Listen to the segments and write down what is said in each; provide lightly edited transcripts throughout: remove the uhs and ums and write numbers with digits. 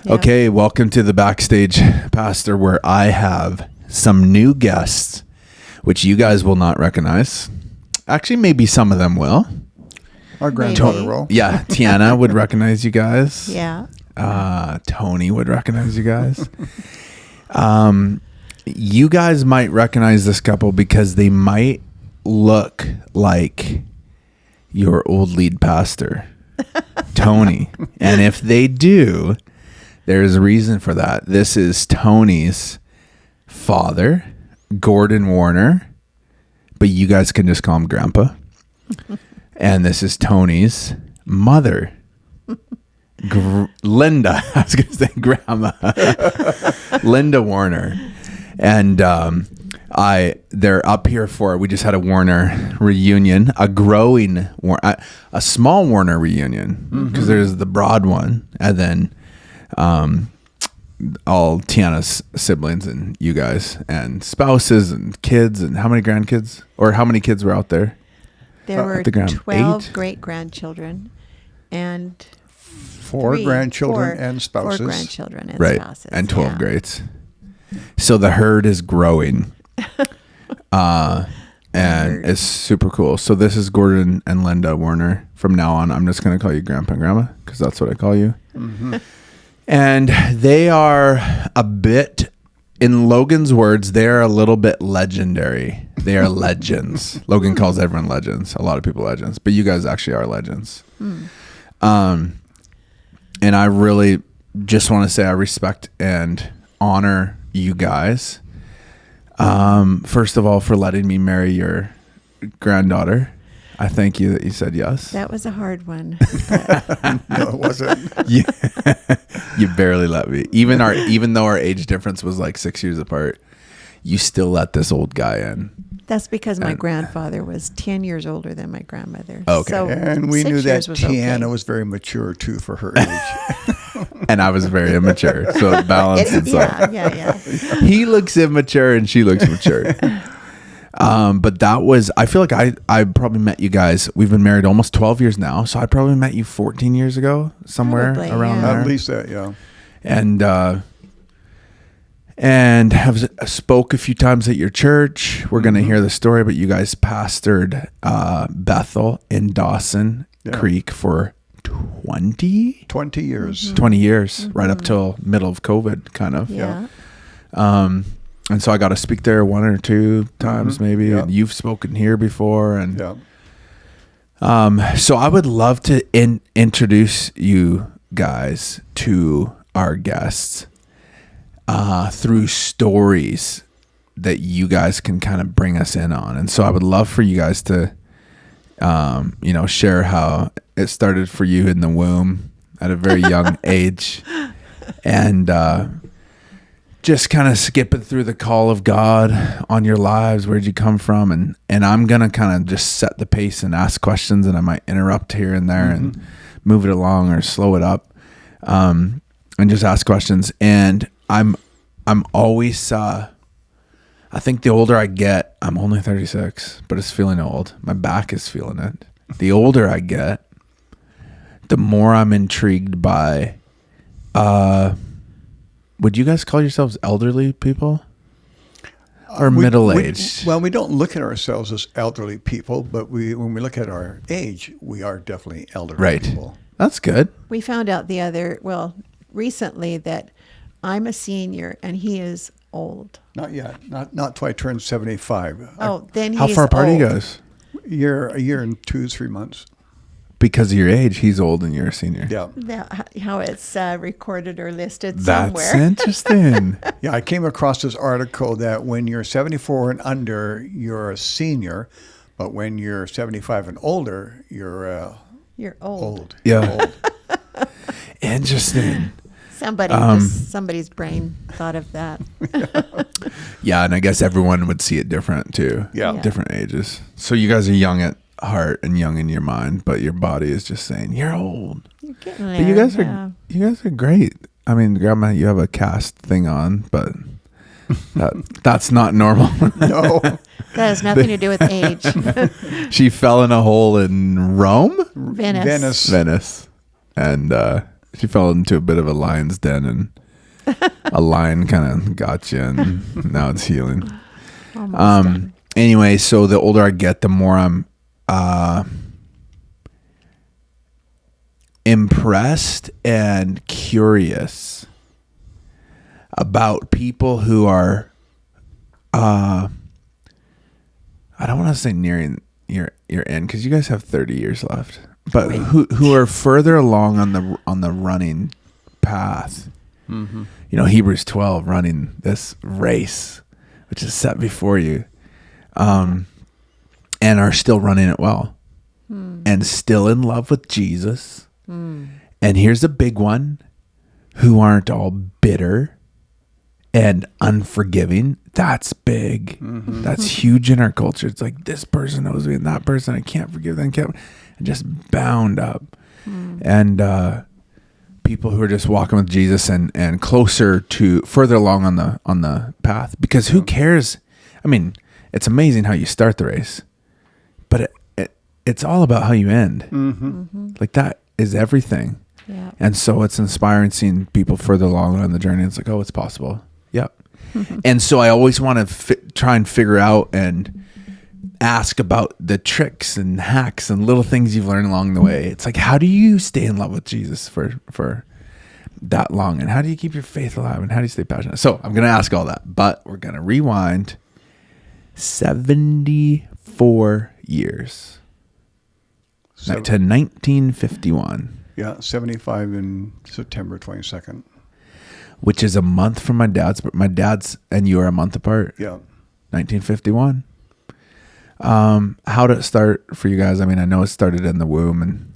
Yeah. Okay, welcome to the Backstage, Pastor, where I have some new guests, which you guys will not recognize. Actually, maybe some of them will. Our granddaughter will. Yeah, Tiana would recognize you guys. Yeah. Tony would recognize you guys. You guys might recognize this couple because they might look like your old lead pastor, Tony. And if they do, there's a reason for that. This is Tony's father, Gordon Warriner, but you guys can just call him Grandpa. And this is Tony's mother, Linda. I was going to say Grandma. Linda Warriner. And they're up here for, we just had a Warriner reunion, a small Warriner reunion, because there's the broad one, and then all Tiana's siblings and you guys and spouses and kids. And how many grandkids, or how many kids were out there? There were 12 great-grandchildren and Four grandchildren and spouses. 4 grandchildren and spouses. And 12 greats. So the herd is growing. And it's super cool. So this is Gordon and Linda Warriner. From now on, I'm just going to call you Grandpa and Grandma because that's what I call you. Mm-hmm. And they are a bit, in Logan's words, they're a little bit legendary. They are legends. Logan calls everyone legends. A lot of people legends. But you guys actually are legends. And I really just want to say I respect and honor you guys. First of all, for letting me marry your granddaughter. I thank you that you said yes. That was a hard one. No, it wasn't. You barely let me. Even though our age difference was like 6 years apart, you still let this old guy in. That's because my grandfather was 10 years older than my grandmother. Okay. So And we 6 knew that years was Tiana okay. was very mature too for her age. And I was very immature, so it balanced itself. Yeah. He looks immature and she looks mature. But that was, I feel like I probably met you guys. We've been married almost 12 years now. So I probably met you 14 years ago, somewhere Probably, around yeah. there. At least that, yeah. And have spoke a few times at your church. We're going to hear the story, but you guys pastored Bethel in Dawson Creek for 20 years. 20 years, right up till middle of COVID, kind of. Yeah. And so I got to speak there 1 or 2 times maybe. Yeah. And you've spoken here before. And Yeah. so I would love to introduce you guys to our guests through stories that you guys can kind of bring us in on. And so I would love for you guys to, share how it started for you in the womb at a very young age. And just kind of skipping through the call of God on your lives. Where'd you come from? And I'm going to kind of just set the pace and ask questions, and I might interrupt here and there and move it along or slow it up, and just ask questions. And I'm always, I think the older I get, I'm only 36, but it's feeling old. My back is feeling it. The older I get, the more I'm intrigued by, would you guys call yourselves elderly people or middle-aged? Well, we don't look at ourselves as elderly people, but when we look at our age, we are definitely elderly people. That's good. We found out recently that I'm a senior and he is old. Not yet. Not till I turn 75. Then he's How far apart are you old. guys? A year and 2-3 months. Because of your age, he's old and you're a senior. Yeah. How it's recorded or listed That's somewhere. interesting. Yeah, I came across this article that when you're 74 and under, you're a senior, but when you're 75 and older, you're You're old. Yeah. Interesting. Somebody's brain thought of that. Yeah, and I guess everyone would see it different too. Yeah. Different ages. So you guys are young at heart and young in your mind, but your body is just saying you're old. You're getting there. But you guys are great. I mean, Grandma, you have a cast thing on, but that's not normal. No. That has nothing to do with age. She fell in a hole in Rome? Venice. Venice. And She fell into a bit of a lion's den, and a lion kind of got you, and now it's healing. Almost done. Anyway, so the older I get, the more I'm impressed and curious about people who are I don't want to say nearing your end, because you guys have 30 years left, but who are further along on the running path. Mm-hmm. You know, Hebrews 12, running this race which is set before you, and are still running it well, and still in love with Jesus. And here's a big one: who aren't all bitter and unforgiving. That's big. Mm-hmm. That's huge in our culture. It's like, this person knows me and that person, I can't forgive them. And just bound up. And people who are just walking with Jesus and closer to, further along on the path. Because who cares? I mean, it's amazing how you start the race, but it's all about how you end. Like, that is everything. Yeah. And so it's inspiring seeing people further along on the journey. It's like, oh, it's possible. Yep. And so I always want to try and figure out and ask about the tricks and hacks and little things you've learned along the way. It's like, how do you stay in love with Jesus for that long? And how do you keep your faith alive? And how do you stay passionate? So I'm going to ask all that, but we're going to rewind 74 years to 1951. Yeah, 75 in September 22nd. Which is a month from my dad's, but my dad's and you are a month apart. Yeah. 1951. How did it start for you guys? I mean, I know it started in the womb, and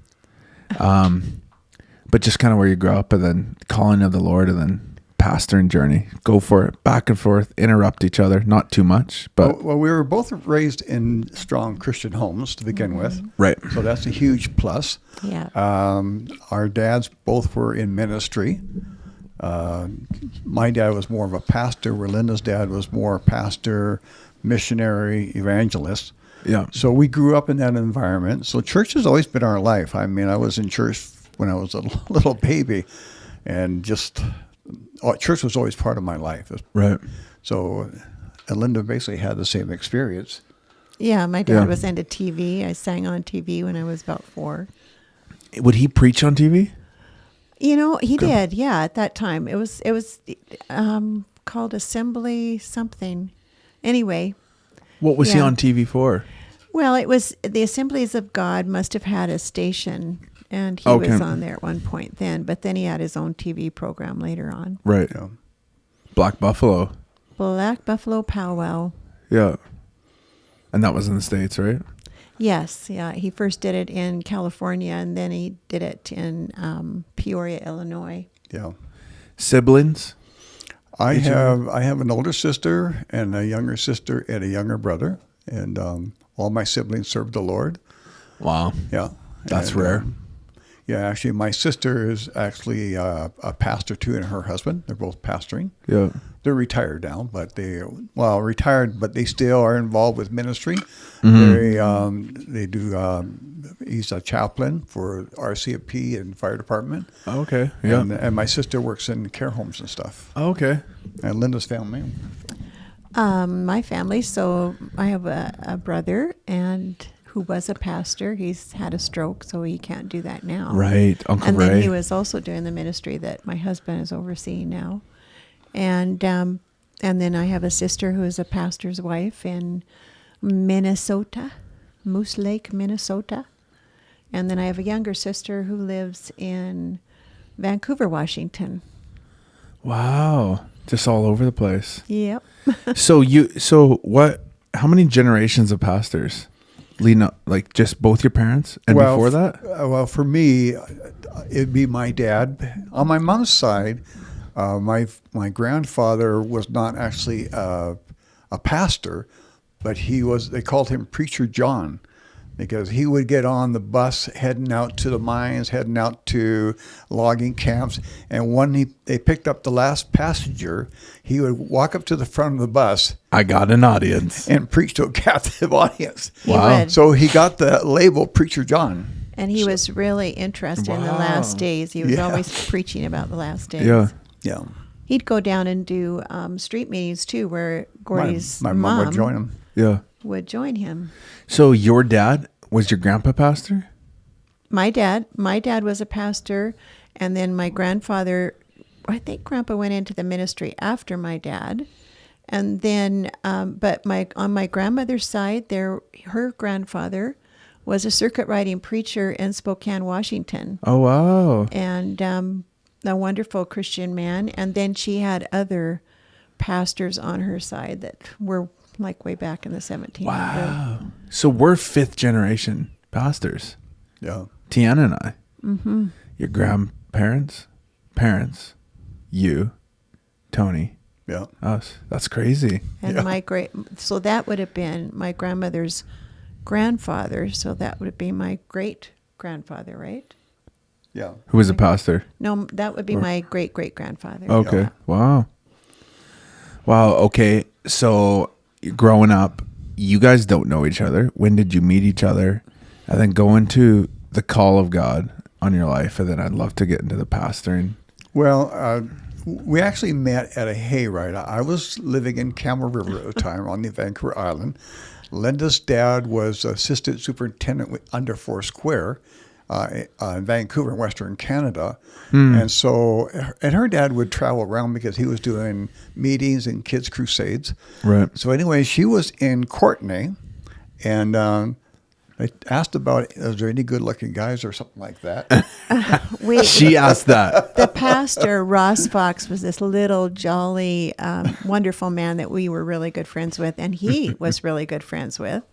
but just kind of where you grew up, and then calling of the Lord, and then pastoring journey. Go for it, back and forth, interrupt each other, not too much, but Well, we were both raised in strong Christian homes to begin with. right. So that's a huge plus. Yeah. Our dads both were in ministry. My dad was more of a pastor, where Linda's dad was more pastor, missionary, evangelist. Yeah. So we grew up in that environment. So church has always been our life. I mean, I was in church when I was a little baby, and church was always part of my life. Right. So, and Linda basically had the same experience. Yeah, my dad Yeah. was into TV. I sang on TV when I was about 4. Would he preach on TV? You know, he did. Yeah, at that time it was called Assembly something. Anyway, What was he Yeah. on TV for? well, it was the Assemblies of God must have had a station, and he Okay. was on there at one point then. But then he had his own TV program later on. Right. Yeah. Black Buffalo. Black Buffalo Powwow. Yeah. And that was in the States, right? Yes, yeah. He first did it in California, and then he did it in Peoria, Illinois. Yeah. Siblings? I have an older sister and a younger sister and a younger brother, and all my siblings served the Lord. Wow. Yeah. That's And, rare. Yeah, actually, my sister is actually a pastor too, and her husband. They're both pastoring. Yeah. They're retired now, but retired, but they still are involved with ministry. They do. He's a chaplain for RCMP and fire department. Okay. Yeah. And my sister works in care homes and stuff. Okay. And Linda's family. My family. So I have a brother who was a pastor. He's had a stroke, so he can't do that now. Right. Uncle And Ray. then he was also doing the ministry that my husband is overseeing now. And then I have a sister who is a pastor's wife in Minnesota, Moose Lake, Minnesota. And then I have a younger sister who lives in Vancouver, Washington. Wow. Just all over the place. Yep. How many generations of pastors leading up, like just both your parents and before that? Well, for me, it'd be my dad. On my mom's side, my grandfather was not actually a pastor, but they called him Preacher John, because he would get on the bus heading out to the mines, heading out to logging camps, and when they picked up the last passenger, he would walk up to the front of the bus I got an audience. and preach to a captive audience. He Wow. would. So he got the label Preacher John. And he was really interested in the Wow. last days. He was Yeah. always preaching about the last days. Yeah. Yeah. He'd go down and do street meetings too, where Gordy's My mom would join him. Yeah. would join him. So your dad was your grandpa pastor? My dad was a pastor, and then my grandfather, I think Grandpa went into the ministry after my dad, and then but on my grandmother's side, her grandfather was a circuit riding preacher in Spokane, Washington, Oh wow. and a wonderful Christian man. And then she had other pastors on her side that were like way back in the 1700s. Wow. So we're 5th generation pastors. Yeah. Tiana and I. Mm-hmm. Your grandparents, parents, you, Tony, Yeah. us. That's crazy. And Yeah. so that would have been my grandmother's grandfather. So that would be my great grandfather, right? Yeah. Who was a pastor? No, that would be my great great grandfather. Okay. Yeah. Wow. Wow. Okay. So growing up, you guys don't know each other. When did you meet each other? And then go into the call of God on your life. And then I'd love to get into the pastoring. Well, we actually met at a hayride. I was living in Camel River at the time on the Vancouver Island. Linda's dad was assistant superintendent under Foursquare in Vancouver, in Western Canada. And so, and her dad would travel around because he was doing meetings and kids' crusades. Right. So anyway, she was in Courtenay, and I asked about, is there any good-looking guys or something like that? She asked that. The pastor, Ross Fox, was this little jolly, wonderful man that we were really good friends with, and he was really good friends with,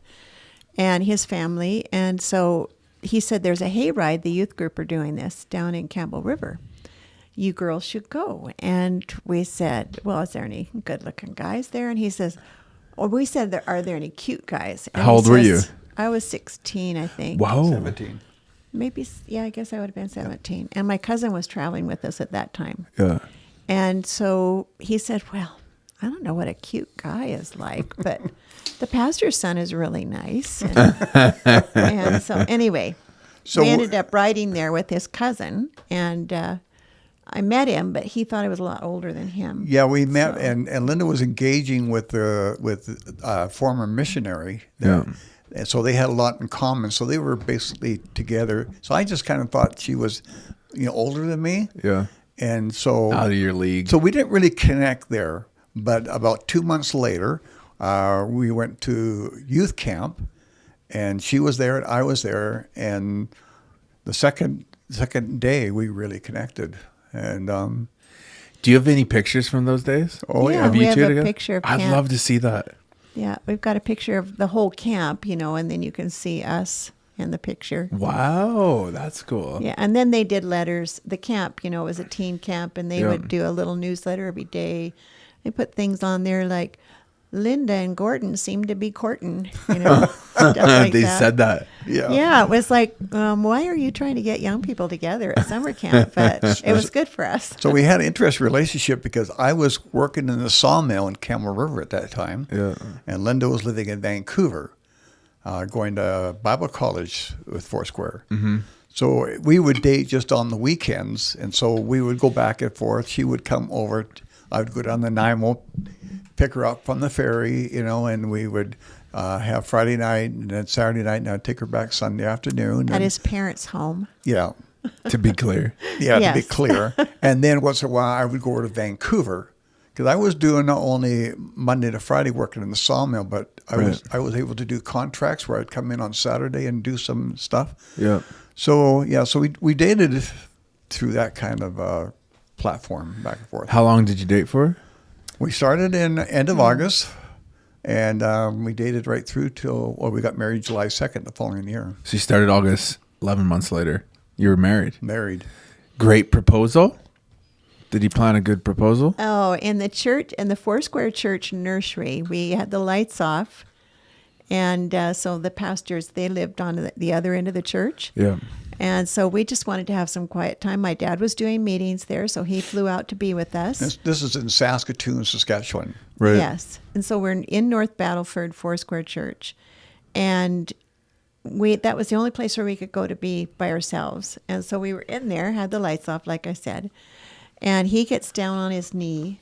and his family. And so he said, there's a hayride, the youth group are doing this down in Campbell River. You girls should go. And we said, well, is there any good-looking guys there? And he says, we said, are there any cute guys? And How he old were you? I was 16, I think. Wow. 17. Maybe, yeah, I guess I would have been 17. And my cousin was traveling with us at that time. Yeah. And so he said, well, I don't know what a cute guy is like, but the pastor's son is really nice. And so anyway, So- we ended up riding there with his cousin, and I met him, but he thought I was a lot older than him. Yeah, we met, So- and Linda was engaging with former missionary. Yeah. And so they had a lot in common. So they were basically together. So I just kind of thought she was, older than me. Yeah. And so Out of your league. So we didn't really connect there. But about 2 months later, we went to youth camp, and she was there and I was there. And the second day, we really connected. And Do you have any pictures from those days? oh Yeah, yeah, Have we you have two a together? picture of I'd camp. love to see that. Yeah, we've got a picture of the whole camp, and then you can see us in the picture. Wow. That's cool. Yeah, and then they did letters. The camp, was a teen camp, and they Yeah. would do a little newsletter every day. They put things on there like, Linda and Gordon seem to be courting, stuff like They that. said that. Yeah, it was like, why are you trying to get young people together at summer camp? But it was good for us. So we had an interesting relationship because I was working in the sawmill in Camel River at that time. Yeah. And Linda was living in Vancouver, going to Bible college with Foursquare. Mm-hmm. So we would date just on the weekends. And so we would go back and forth. She would come over. I would go down the Nanaimo, pick her up from the ferry, and we would have Friday night and then Saturday night, and I'd take her back Sunday afternoon. At and, his parents' home. yeah. To be clear. Yeah, to be Yes. clear. And then once in a while, I would go over to Vancouver because I was doing not only Monday to Friday working in the sawmill, but I was able to do contracts where I'd come in on Saturday and do some stuff. Yeah. So we dated through that kind of platform back and forth. How long did you date for? We started in end of August, and we dated right through till we got married July 2nd the following year. So you started August, 11 months later. You were married. Married. Great proposal. Did he plan a good proposal? Oh, in the church, in the Foursquare Church nursery, we had the lights off. And so the pastors, they lived on the other end of the church. Yeah. And so we just wanted to have some quiet time. My dad was doing meetings there, so he flew out to be with us. This is in Saskatoon, Saskatchewan. Right. Yes. And so we're in North Battleford, Foursquare Church. And that was the only place where we could go to be by ourselves. And so we were in there, had the lights off, like I said. And he gets down on his knee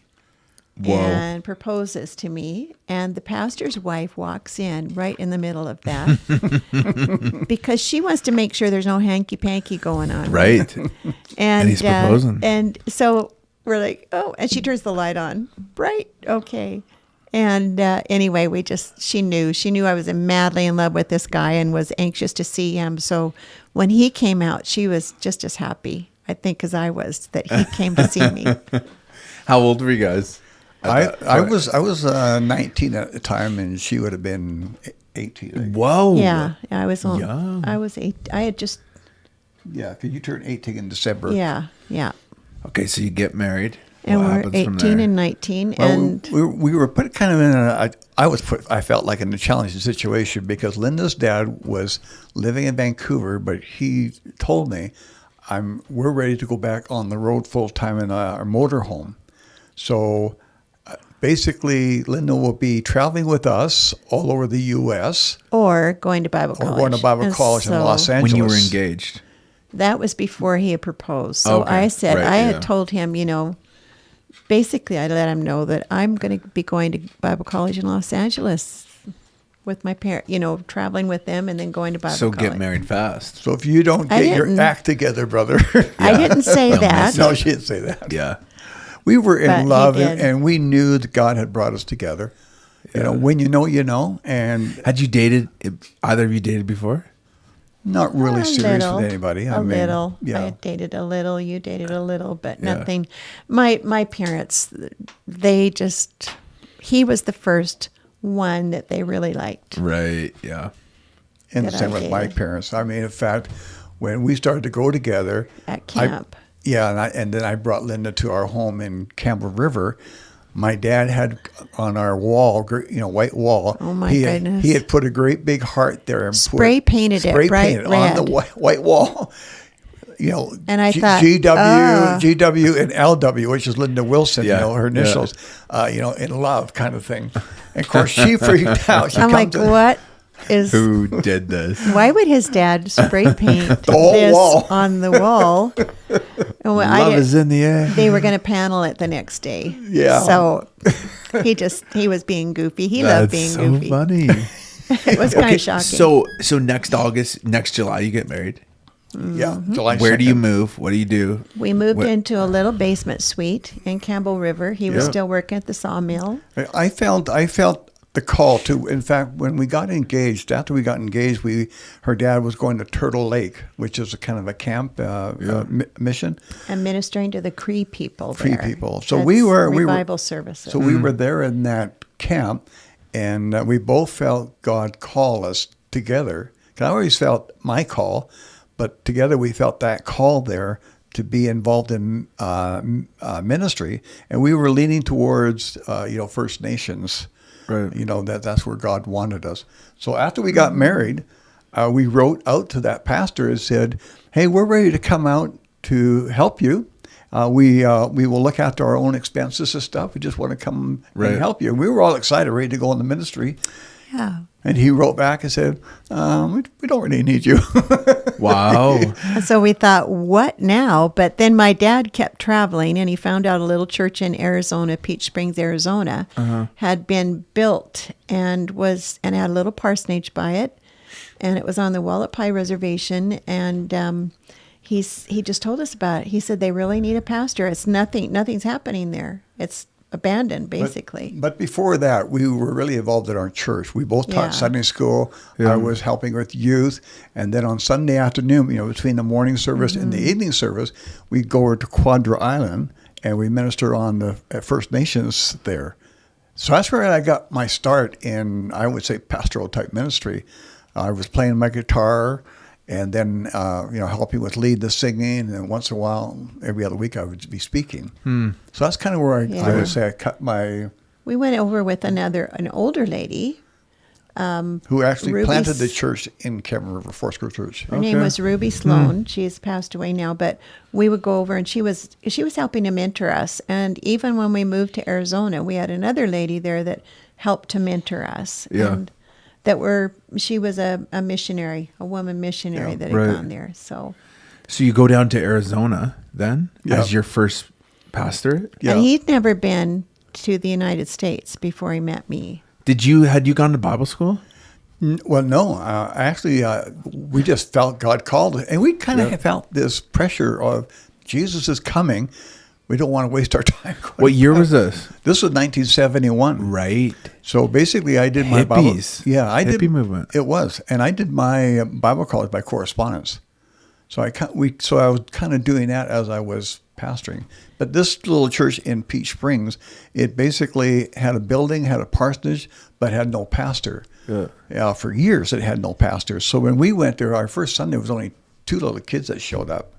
Whoa. and proposes to me. And the pastor's wife walks in right in the middle of that because she wants to make sure there's no hanky-panky going on. Right. And he's proposing. And so we're like, oh, and she turns the light on. Bright. Okay. And anyway, she knew I was madly in love with this guy and was anxious to see him. So when he came out, she was just as happy, I think, as I was that he came to see me. How old were you guys? I was 19 at the time, and she would have been 18. Whoa. Yeah, I was Young. I was 8. I had just. Yeah, because you turned 18 in December. Yeah. Okay, so you get married. And What we're happens from 18 there? and 19, Well, and we were put kind of in I felt like in a challenging situation because Linda's dad was living in Vancouver, but he told me, we're ready to go back on the road full time in our motorhome. So basically, Linda will be traveling with us all over the U.S. or going to Bible college. or going to Bible college in Los Angeles. When you were engaged. That was before he had proposed. So Okay, I said, right, I had yeah. told him, basically I let him know that I'm going to be going to Bible college in Los Angeles with my parents, traveling with them and then going to Bible So college. get married fast. So if you don't I get your didn't. act together, brother. I didn't say that. No, she didn't say that. Yeah. We were But he in love, did. and we knew that God had brought us together. When you know, you know, and Had you dated, either of you dated before? not really A serious little, with anybody. A little. Yeah. I dated a little. You dated a little, but Yeah. nothing. My parents, he was the first one that they really liked. Right. Yeah. And the that same I with my dated. parents. I mean, in fact, when we started to go together At camp. and then I brought Linda to our home in Campbell River. My dad had on our wall, white wall. Oh, my he goodness. He had put a great big heart there and Spray painted it spray bright painted on the red. white wall. And I thought, GW and LW, which is Linda Wilson, Yeah, her yeah. initials, in love kind of thing. And of course, she freaked out. She I'm like, comes in- what is? Who did this? Why would his dad spray paint whole this wall. on the wall? And when Love is in the air. they were going to panel it the next day. Yeah. So he was being goofy. He loved being so goofy. funny. It was kind of shocking. So next July, you get married. Yeah, July Where do you 2nd. move? What do you do? We moved What- into a little basement suite in Campbell River. He was Yeah. still working at the sawmill. I felt the call to. In fact, when we got engaged, after we got engaged, her dad was going to Turtle Lake, which is a kind of a camp mission. And ministering to the Cree people Cree there. people. So That's we were revival services. So we were there in that camp, and we both felt God call us together. 'Cause I always felt my call, but together we felt that call there to be involved in ministry, and we were leaning towards First Nations. Right. That's where God wanted us. So after we got married, we wrote out to that pastor and said, "Hey, we're ready to come out to help you. We will look after our own expenses and stuff. We just want to come Right. and help you." And we were all excited, ready to go in the ministry. Yeah. And he wrote back and said, "We don't really need you." Wow. And so we thought, what now? But then my dad kept traveling, and he found out a little church in Arizona, Peach Springs, Arizona, had been built and had a little parsonage by it, and it was on the Wallapai Reservation. And he just told us about it. He said they really need a pastor. It's nothing's happening there. It's abandoned, basically. But before that, we were really involved in our church. We both taught Yeah. Sunday school. Yeah. I was helping with youth. And then on Sunday afternoon, between the morning service and the evening service, we'd go over to Quadra Island and we minister on the First Nations there. So that's where I got my start in, I would say, pastoral type ministry. I was playing my guitar and then, helping with lead the singing. And once in a while, every other week, I would be speaking. So that's kind of where I Yeah. would say I cut my... We went over with an older lady. Who actually Ruby planted the S- church in Cameron River, Foursquare Church. Her name Okay. was Ruby Sloan. She's passed away now, but we would go over, and she was helping to mentor us. And even when we moved to Arizona, we had another lady there that helped to mentor us. Yeah. And she was a missionary, a woman missionary Yeah. that had Right. gone there. So, So you go down to Arizona then Yeah. as your first pastorate? Yeah. and he'd never been to the United States before he met me. Had you gone to Bible school? Well, no. Actually, we just felt God called, and we kind of Yeah. felt this pressure of Jesus is coming. We don't want to waste our time. What year was this? This was 1971. Right. So basically, I did my Bible. Hippies. Yeah, I did. Hippie movement. It was, and I did my Bible college by correspondence. So I was kind of doing that as I was pastoring. But this little church in Peach Springs, it basically had a building, had a parsonage, but had no pastor. Yeah, for years it had no pastor. So when we went there, our first Sunday was only 2 little kids that showed up.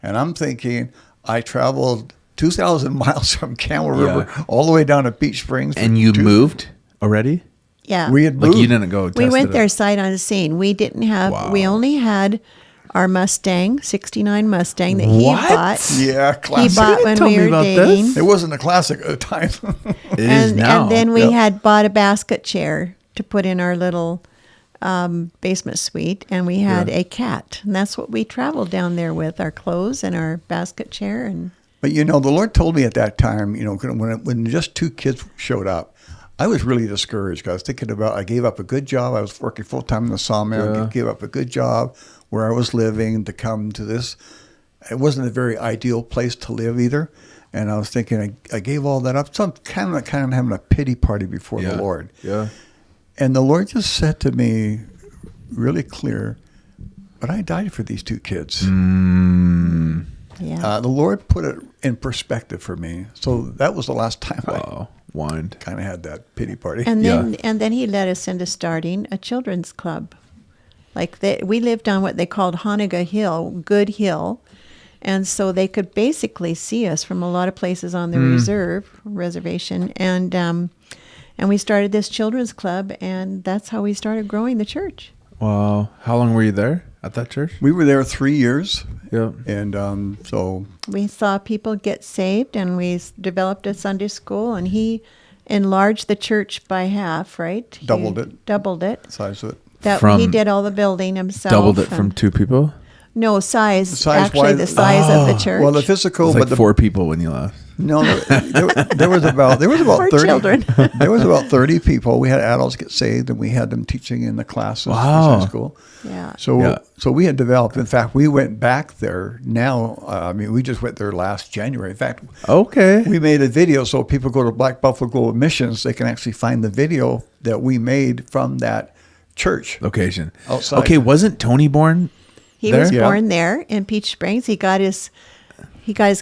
And I'm thinking, I traveled 2,000 miles from Camel River all the way down to Peach Springs. And you moved already? Yeah. We had Like moved. you didn't go We test went it there out. sight unseen. We didn't have, Wow. we only had our Mustang, 69 Mustang that he What? bought. Yeah, He classic. bought didn't when tell we me were about dating. this. It wasn't a classic at the time. It is now. And then we Yep. had bought a basket chair to put in our little basement suite, and we had Yeah. a cat. And that's what we traveled down there with, our clothes and our basket chair. And But the Lord told me at that time, when just 2 kids showed up, I was really discouraged because I was thinking about, I gave up a good job. I was working full time in the sawmill. Yeah. I gave up a good job where I was living to come to this. It wasn't a very ideal place to live either. And I was thinking, I gave all that up. So I'm kind of having a pity party before the Lord. Yeah. And the Lord just said to me really clear, but I died for these 2 kids. yeah. The Lord put it in perspective for me. So that was the last time Wow. Wind. I kind of had that pity party. And Yeah. then he led us into starting a children's club. We lived on what they called Honega Hill, Good Hill. And so they could basically see us from a lot of places on the reservation. And we started this children's club, and that's how we started growing the church. Wow. How long were you there at that church? We were there 3 years. Yeah. And so, We saw people get saved, and we developed a Sunday school, and he enlarged the church by half, right? He Doubled it. Doubled it. size of it. He did all the building himself. Doubled it from and- 2 people? No, size. Size Actually, wise- the size of the church. Well, the It physical, was but like 4 people when you left. no, there was about Poor 30 children. There was about 30 people. We had adults get saved, and we had them teaching in the classes in Wow. Sunday school. Yeah. So we had developed. In fact, we went back there now. We just went there last January. In fact, Okay. we made a video so people go to Black Buffalo Global Missions, they can actually find the video that we made from that church. Location. Outside. Okay. Wasn't Tony born? He There? was Yeah. born there in Peach Springs. He got his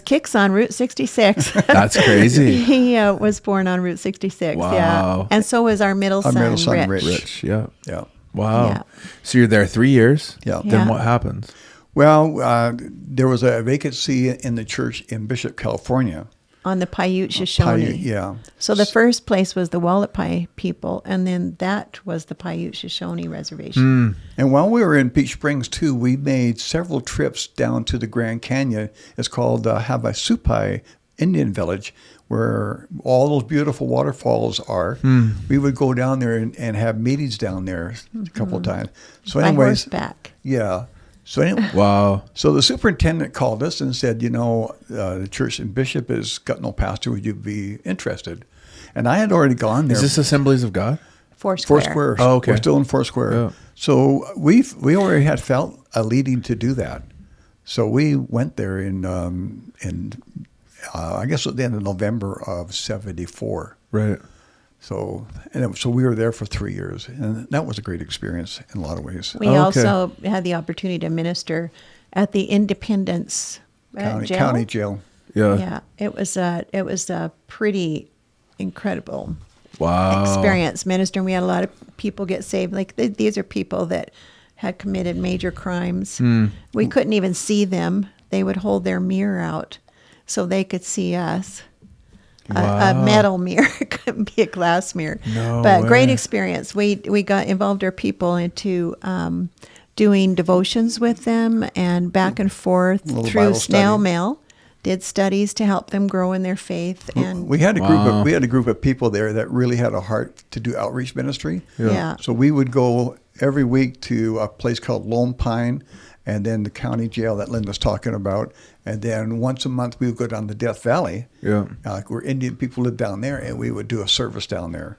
kicks on Route 66. That's crazy. He was born on Route 66. Wow. Yeah. And so was our middle son, middle son, Rich. Rich. Yeah. Yeah. Wow. Yeah. So you're there 3 years? Yeah. Yeah. Then what happens? Well, there was a vacancy in the church in Bishop, California. On the Paiute Shoshone. Yeah. So the first place was the Wallapai people, and then that was the Paiute Shoshone Reservation. And while we were in Peach Springs, too, we made several trips down to the Grand Canyon. It's called Havasupai Indian Village, where all those beautiful waterfalls are. We would go down there and have meetings down there a couple of times. So By anyways, horseback. yeah. So anyway, Wow. so the superintendent called us and said, the church in Bishop has got no pastor. Would you be interested? And I had already gone there. Is this Assemblies of God? Foursquare. Foursquare. Oh, okay. We're still in Foursquare. Yeah. So we already had felt a leading to do that. So we went there in I guess at the end of November of '74. Right. So we were there for 3 years, and that was a great experience in a lot of ways. We Okay. also had the opportunity to minister at the Independence jail. County jail. Yeah. Yeah, it was a pretty incredible Wow. experience ministering. We had a lot of people get saved. These are people that had committed major crimes. We couldn't even see them. They would hold their mirror out so they could see us. A metal mirror. It couldn't be a glass mirror. No but great way. experience. We got involved our people into doing devotions with them and back and forth Little through Bible snail study. mail did studies to help them grow in their faith. And We had a Wow. group of people there that really had a heart to do outreach ministry. yeah. So we would go every week to a place called Lone Pine, and then the county jail that Linda's talking about. And then once a month we would go down to Death Valley, Yeah. where Indian people live down there, and we would do a service down there.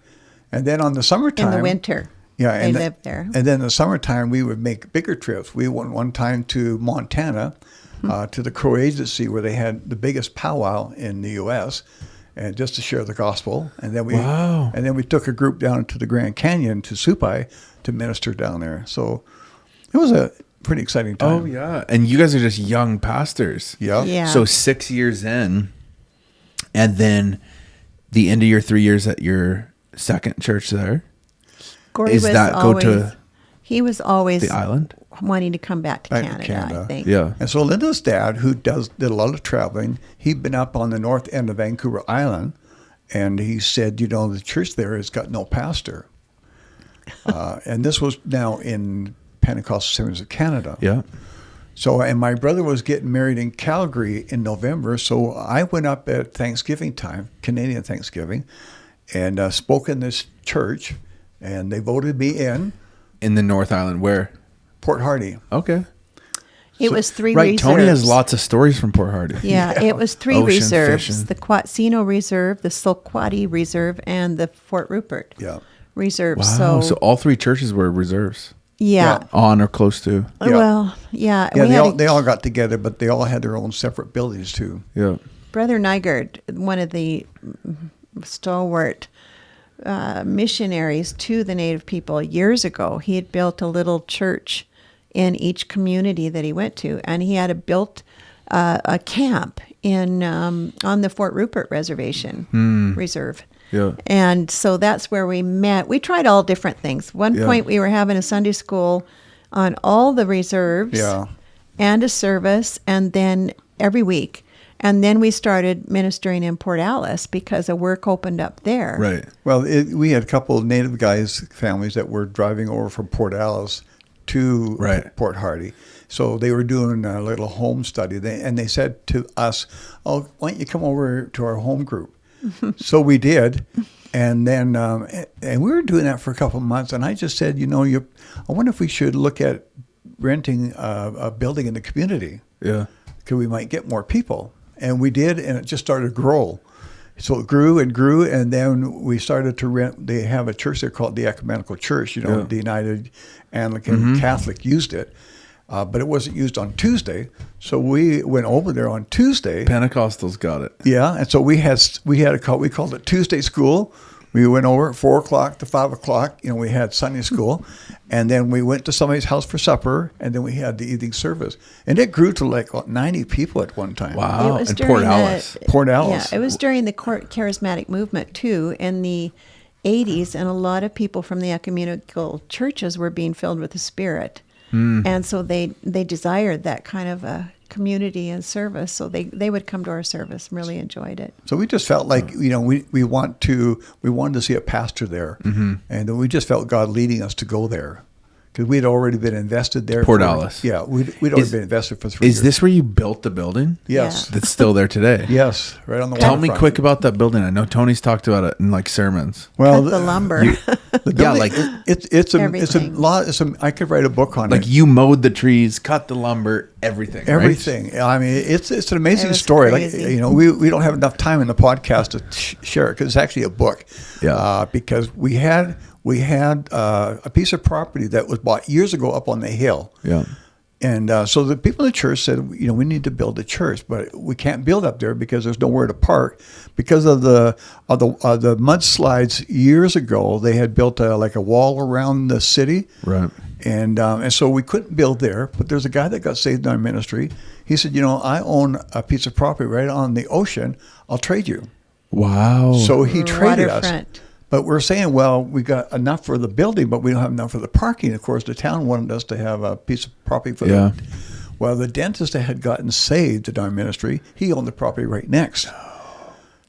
And then on the summertime, in the winter. yeah, They and lived there. And then in the summertime, we would make bigger trips. We went one time to Montana, to the Crow Agency, where they had the biggest powwow in the U.S., and just to share the gospel. And then Wow. we took a group down to the Grand Canyon to Supai to minister down there. So it was a pretty exciting time. Oh yeah, and you guys are just young pastors. Yeah. Yeah. So 6 years in, and then the end of your 3 years at your second church there. Corey Is was that go always, to he was always the island? wanting to come back to Back to Canada, Canada. I think. Yeah. And so Linda's dad, who did a lot of traveling, he'd been up on the north end of Vancouver Island, and he said, the church there has got no pastor. And this was now in Pentecostal Assemblies of Canada. Yeah. So, and my brother was getting married in Calgary in November, so I went up at Thanksgiving time, Canadian Thanksgiving, and spoke in this church, and they voted me in. In the North Island, where? Port Hardy. Okay. It was three Right. reserves. Tony has lots of stories from Port Hardy. Yeah, it was three Ocean reserves: fishing. the Quatsino Reserve, the Sulquati Reserve, and the Fort Rupert Yeah. Reserve. Wow. So So, all three churches were reserves, yeah. on or close to. Yeah. Well, yeah. Yeah, we they had all, a- they all got together, but they all had their own separate buildings too. Yeah. Brother Nygaard, one of the stalwart missionaries to the Native people years ago, he had built a little church in each community that he went to, and he had built a camp in on the Fort Rupert Reservation Reserve. Yeah. And so that's where we met. We tried all different things. One Yeah. point we were having a Sunday school on all the reserves Yeah. and a service, and then every week. And then we started ministering in Port Alice because a work opened up there. Right. Well, we had a couple of Native guys, families that were driving over from Port Alice to Right. Port Hardy. So they were doing a little home study, and they said to us, "Oh, why don't you come over to our home group?" So we did, and then and we were doing that for a couple of months. And I just said, I wonder if we should look at renting a building in the community, Yeah. because we might get more people. And we did, and it just started to grow. So it grew and grew, and then we started to rent. They have a church there called the Ecumenical Church. Yeah. The United Anglican Catholic used it, but it wasn't used on Tuesday. So we went over there on Tuesday. Pentecostals got it. Yeah, and so we had we called it Tuesday school. We went over at 4 o'clock to 5 o'clock. We had Sunday school, and then we went to somebody's house for supper, and then we had the evening service, and it grew to like 90 people at one time. Wow. It was And during Port the- Alice. Port Alice. Yeah, it was during the charismatic movement too in the 80s, and a lot of people from the ecumenical churches were being filled with the Spirit. And so they desired that kind of a community and service, so they would come to our service and really enjoyed it. So we just felt like we wanted to see a pastor there, and then we just felt God leading us to go there because we'd already been invested there. Port Alice. Yeah, we'd already been invested for 3 years. Is this where you built the building? Yes, Yeah. That's still there today. yes, right on the. Tell me waterfront. quick about that building. I know Tony's talked about it in like sermons. Well, Cut the lumber. the Yeah, building, like- it's a Everything. lot. I could write a book on Like it. you mowed the trees, cut the lumber, everything. right? Everything. I mean, it's an amazing It was story. crazy. Like we don't have enough time in the podcast to share it because it's actually a book. Yeah. Because we had a piece of property that was bought years ago up on the hill. Yeah. And so the people in the church said, we need to build a church, but we can't build up there because there's nowhere to park. Because of the mudslides years ago, they had built like a wall around the city. Right. And so we couldn't build there. But there's a guy that got saved in our ministry. He said, I own a piece of property right on the ocean. I'll trade you. Wow. So he traded us. Waterfront. But we're saying, well, we got enough for the building, but we don't have enough for the parking. Of course, the town wanted us to have a piece of property for Yeah. Well, the dentist that had gotten saved in our ministry, he owned the property right next.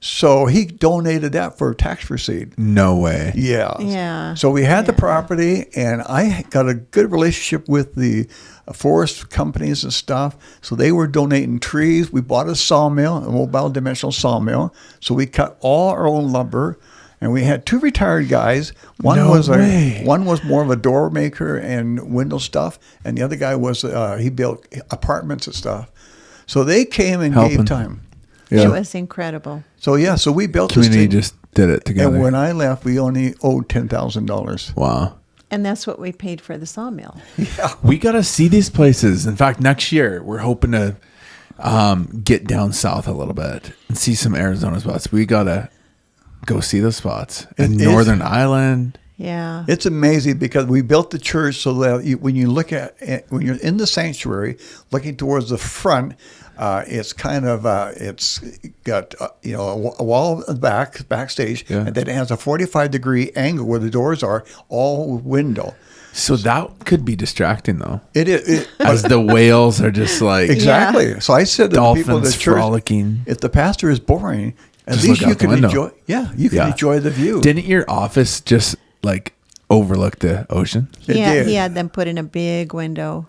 So he donated that for a tax receipt. No way. Yeah. Yeah. So we had the Yeah. property, and I got a good relationship with the forest companies and stuff. So they were donating trees. We bought a sawmill, a mobile dimensional sawmill. So we cut all our own lumber. And we had 2 retired guys. One No was way. one was more of a door maker and window stuff, and the other guy was he built apartments and stuff. So they came and Helping. gave time. Yeah. It was incredible. So so we built Community this thing. just did it together. And when I left, we only owed $10,000. Wow. And that's what we paid for the sawmill. We got to see these places. In fact, next year, we're hoping to get down south a little bit and see some Arizona spots. We got to go see those spots. And It is- Northern Island. Yeah. It's amazing because we built the church so that when you look at it, when you're in the sanctuary, looking towards the front, it's kind of it's got a wall at the backstage, Yeah. and then it has a 45-degree angle where the doors are, all window. So that could be distracting, though. It is As the whales are just like exactly. So I said to the people in the dolphins church, frolicking. if the pastor is boring, at Just least look you out the can window. enjoy. Yeah, you can Yeah. enjoy the view. Didn't your office just like overlook the ocean? It Yeah, did. he had them put in a big window.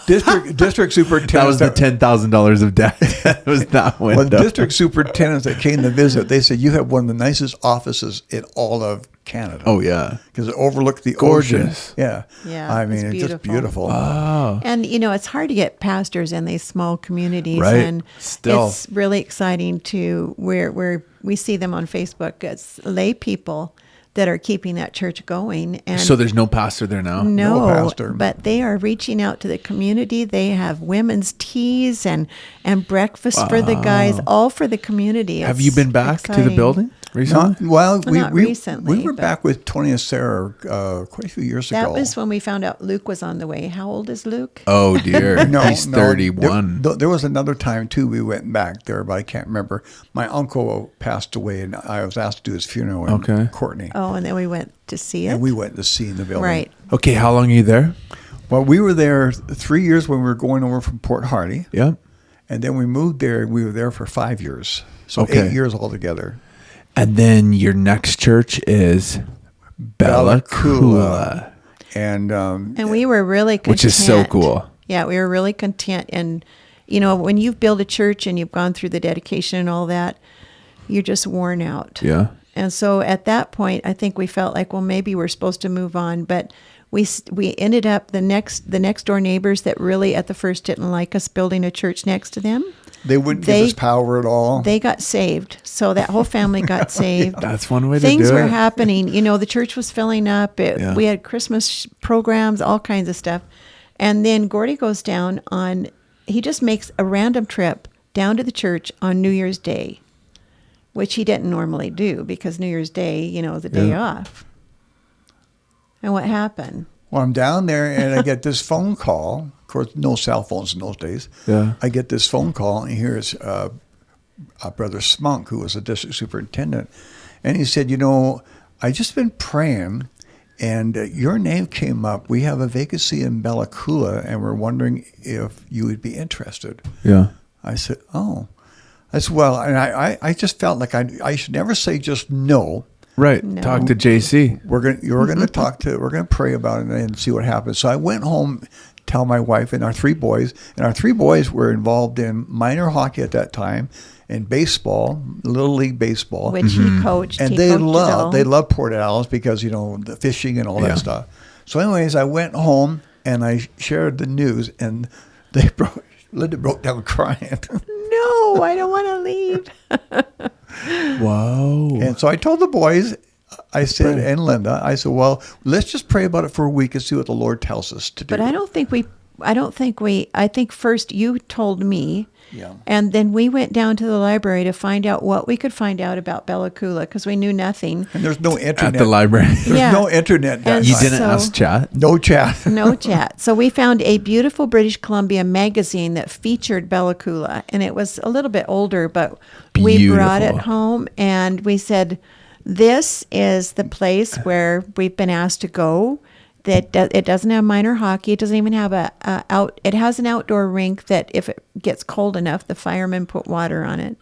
District superintendent. That was the $10,000 of debt. That was that window. Well, the district superintendents that came to visit, they said you have one of the nicest offices in all of Canada. Oh yeah. because it overlooked the Gorgeous. ocean. Yeah, Yeah, I mean, it's it's just beautiful. beautiful. Oh. And it's hard to get pastors in these small communities, Right. and Still. it's really exciting to where we see them on Facebook. It's lay people that are keeping that church going, and So there's no pastor there now? no, pastor. but they are reaching out to the community. They have women's teas and breakfast for the guys, all for the community. Have It's you been back to the exciting. building recently? Well, not recently, we were but- back with Tony and Sarah quite a few years That ago. was when we found out Luke was on the way. How old is Luke? Oh dear. He's No, 31. There was another time too. We went back there, but I can't remember. My uncle passed away, and I was asked to do his funeral in Okay. Courtney, Oh, and then we went to see it. and we went to see the building. Right. Okay, how long are you there? Well, we were there 3 years when we were going over from Port Hardy, Yeah. and then we moved there. We were there for 5 years, so Okay. 8 years altogether. And then your next church is Bella Coola, And And we were really content. which is so cool. Yeah, we were really content. And, when you've built a church and you've gone through the dedication and all that, you're just worn out. Yeah. And so at that point, I think we felt like, well, maybe we're supposed to move on. But we ended up the next door neighbors that really at the first didn't like us building a church next to them. they wouldn't They- give us power at all. They got saved. So that whole family got saved. That's one way Things to do were it. happening. The church was filling up. Yeah. We had Christmas programs, all kinds of stuff. And then Gordy goes down he just makes a random trip down to the church on New Year's Day, which he didn't normally do because New Year's Day, is a day Yeah. off. And what happened? Well, I'm down there and I get this phone call. Of course, no cell phones in those days. Yeah. I get this phone call, and here's Brother Smunk, who was a district superintendent. And he said, I just been praying, and your name came up. We have a vacancy in Bella Coola, and we're wondering if you would be interested. Yeah. I said, oh. I said, well, and I just felt like I should never say just no. Right. No. Talk to JC. We're gonna pray about it and see what happens. So I went home, tell my wife and our 3 boys, and our 3 boys were involved in minor hockey at that time, and baseball, little league baseball, Which he coached. and He they coached it all. love Port Alice because the fishing and all Yeah. that stuff. So, anyways, I went home and I shared the news, and Linda broke down crying. No, I don't want to leave. Whoa. And so I told the boys, I said, and Linda, I said, well, let's just pray about it for a week and see what the Lord tells us to do. But I think first you told me, Yeah. and then we went down to the library to find out what we could find out about Bella Coola because we knew nothing. And there's no internet. At the library. There's Yeah. no internet. That And You time. didn't So- ask chat? No chat. No chat. So we found a beautiful British Columbia magazine that featured Bella Coola, and it was a little bit older, but we brought it Beautiful. home and we said, this is the place where we've been asked to go. It doesn't have minor hockey. It doesn't even have it has an outdoor rink that if it gets cold enough, the firemen put water on it.